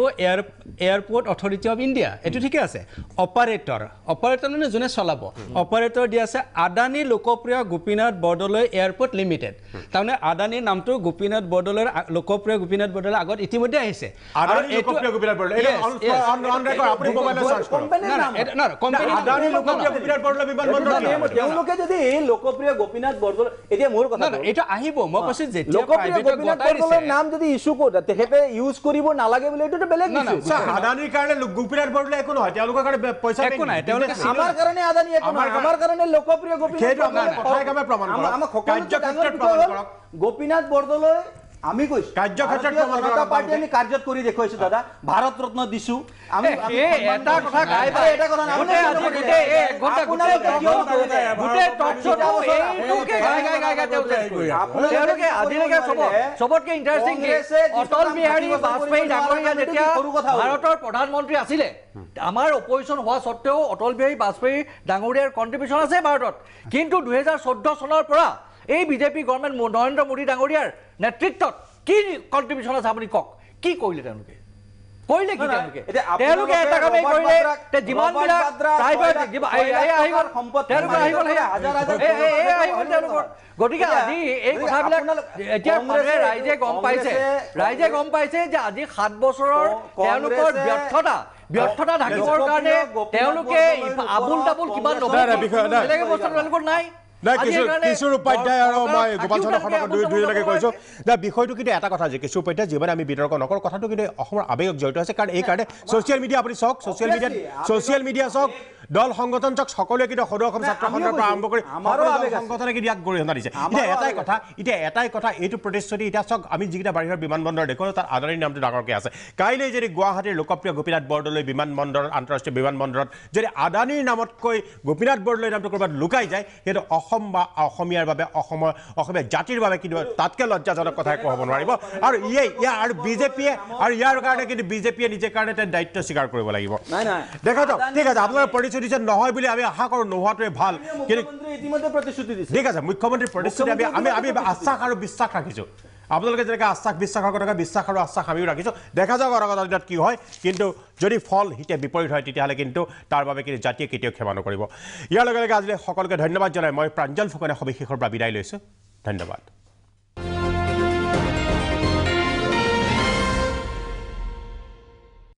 এয়াৰপৰ্ট অথৰিটি অফ ইণ্ডিয়া এইটো ঠিকে আছে অপাৰেটৰ মানে যোনে চলাব অপাৰেটৰ দিয়া আছে আদানী লোকপ্ৰিয় গোপীনাথ বৰদলৈ এয়াৰপৰ্ট লিমিটেড তাৰমানে আদানীৰ নামটো গোপীনাথ বৰদলৈৰ লোকপ্ৰিয় গোপীনাথ বৰদলৈৰ আগত ইতিমধ্যে আহিছে তেওঁলোকে যদি লোকপ্ৰিয় গোপীনাথ বৰদলৈ এতিয়া মোৰ কথা এইটো আহিব মই কৈছো যে লোকপ্ৰিয় গোপীনাথ বৰদলৈৰ নাম যদি ইছ্যু কৰে তেখেতে ইউজ কৰিব নালাগে বুলি এইটো বেলেগ আদানীৰ কাৰণে গোপীনাথ বৰদলৈ একো নহয় তেওঁলোকৰ কাৰণে পইচা একো নাই তেওঁলোকে আমাৰ কাৰণে আদানী একো নহয় আমাৰ কাৰণে লোকপ্ৰিয় গোপীনাথ বৰদলৈ আমি কৈছো কাৰ্যক্ষেত্ৰত পাৰ্টি আমি কাৰ্যত কৰি দেখুৱাইছো দাদা ভাৰত ৰত্ন দিছো আমি এটা কথা চবতকে ইণ্টাৰেষ্টিং অটল বিহাৰী বাজপেয়ী ডাঙৰীয়া যেতিয়া ভাৰতৰ প্ৰধানমন্ত্ৰী আছিলে আমাৰ অপজিশ্যন হোৱা স্বত্তেও অটল বিহাৰী বাজপেয়ী ডাঙৰীয়াৰ কণ্ট্ৰিবিউশ্যন আছে ভাৰতত কিন্তু 2014 চনৰ পৰা এই বিজেপি গভৰ্ণমেণ্ট নৰেন্দ্ৰ মোদী ডাঙৰীয়াৰ নেতৃত্বত কি কণ্ট্ৰিবিউশ্যন আছে আপুনি কওক কি কৰিলে তেওঁলোকে এটা কামেই কৰিলে যিমানবিলাক গতিকে আজি এই কথাবিলাক এতিয়া ৰাইজে গম পাইছে যে আজি 7 বছৰৰ তেওঁলোকৰ ব্যৰ্থতা ঢাকিবৰ কাৰণে তেওঁলোকে আবুল তাবুল কিবা বেলেগ বস্তু তেওঁলোকৰ নাই কিশোৰ উপাধ্যায় আৰু মই গোপাল চন্দ্ৰ সদাগৰ দুয়োজনকে কৈছোঁ বিষয়টো কিন্তু এটা কথা যে কিশোৰ উপাধ্যায় যিমানে আমি বিতৰ্ক নকৰোঁ কথাটো কিন্তু অসমৰ আৱেগক জড়িত আছে কাৰণ এইকাৰণে ছ'চিয়েল মিডিয়া আপুনি চাওক ছ'চিয়েল মিডিয়া চাওক দল সংগঠন চাওক সকলোৱে কিন্তু সদৌ অসম ছাত্ৰ সন্থাৰ পৰা আৰম্ভ কৰি সংগঠনে কিন্তু ইয়াক গৰিহণা দিছে এতিয়া এটাই কথা এইটো প্ৰতিশ্ৰুতি এতিয়া চাওক আমি যিকেইটা বাহিৰৰ বিমানবন্দৰ দেখোঁ তাত আদানীৰ নামটো ডাঙৰকৈ আছে কাইলৈ যদি গুৱাহাটীৰ লোকপ্ৰিয় গোপীনাথ বৰদলৈ বিমানবন্দৰত আন্তঃৰাষ্ট্ৰীয় বিমানবন্দৰত যদি আদানীৰ নামতকৈ গোপীনাথ বৰদলৈ নামটো ক'ৰবাত লুকাই যায় সেইটো অসম বা অসমীয়াৰ বাবে অসমীয়া জাতিৰ বাবে কিন্তু তাতকৈ লজ্জাজনক কথা একো হ'ব নোৱাৰিব আৰু আৰু বিজেপিয়ে আৰু ইয়াৰ কাৰণে কিন্তু বিজেপিয়ে নিজে কাৰণে দায়িত্ব স্বীকাৰ কৰিব লাগিব দেখা যাওক ঠিক আছে আপোনালোকে প্ৰতিশ্ৰুতি নহয় বুলি আমি আশা কৰোঁ নোহোৱাটোৱে ভাল কিন্তু ঠিক আছে মুখ্যমন্ত্ৰীৰ প্ৰতিশ্ৰুতি আমি আশ্বাস আৰু বিশ্বাস ৰাখিছোঁ আপোনালোকে যেনেকৈ আশ্বাস বিশ্বাসৰ কথা বিশ্বাস আৰু আশ্বাস আমিও ৰাখিছোঁ দেখা যাওক অনাগত কি হয় কিন্তু যদি ফল হিতে বিপৰীত হয় তেতিয়াহ'লে কিন্তু তাৰ বাবে কিন্তু জাতিয়ে কেতিয়াও ক্ষমা নকৰিব ইয়াৰ লগে লগে আজিলৈ সকলোকে ধন্যবাদ জনাই মই প্ৰাঞ্জল ফুকনে সবিশেষৰ পৰা বিদায় লৈছোঁ ধন্যবাদ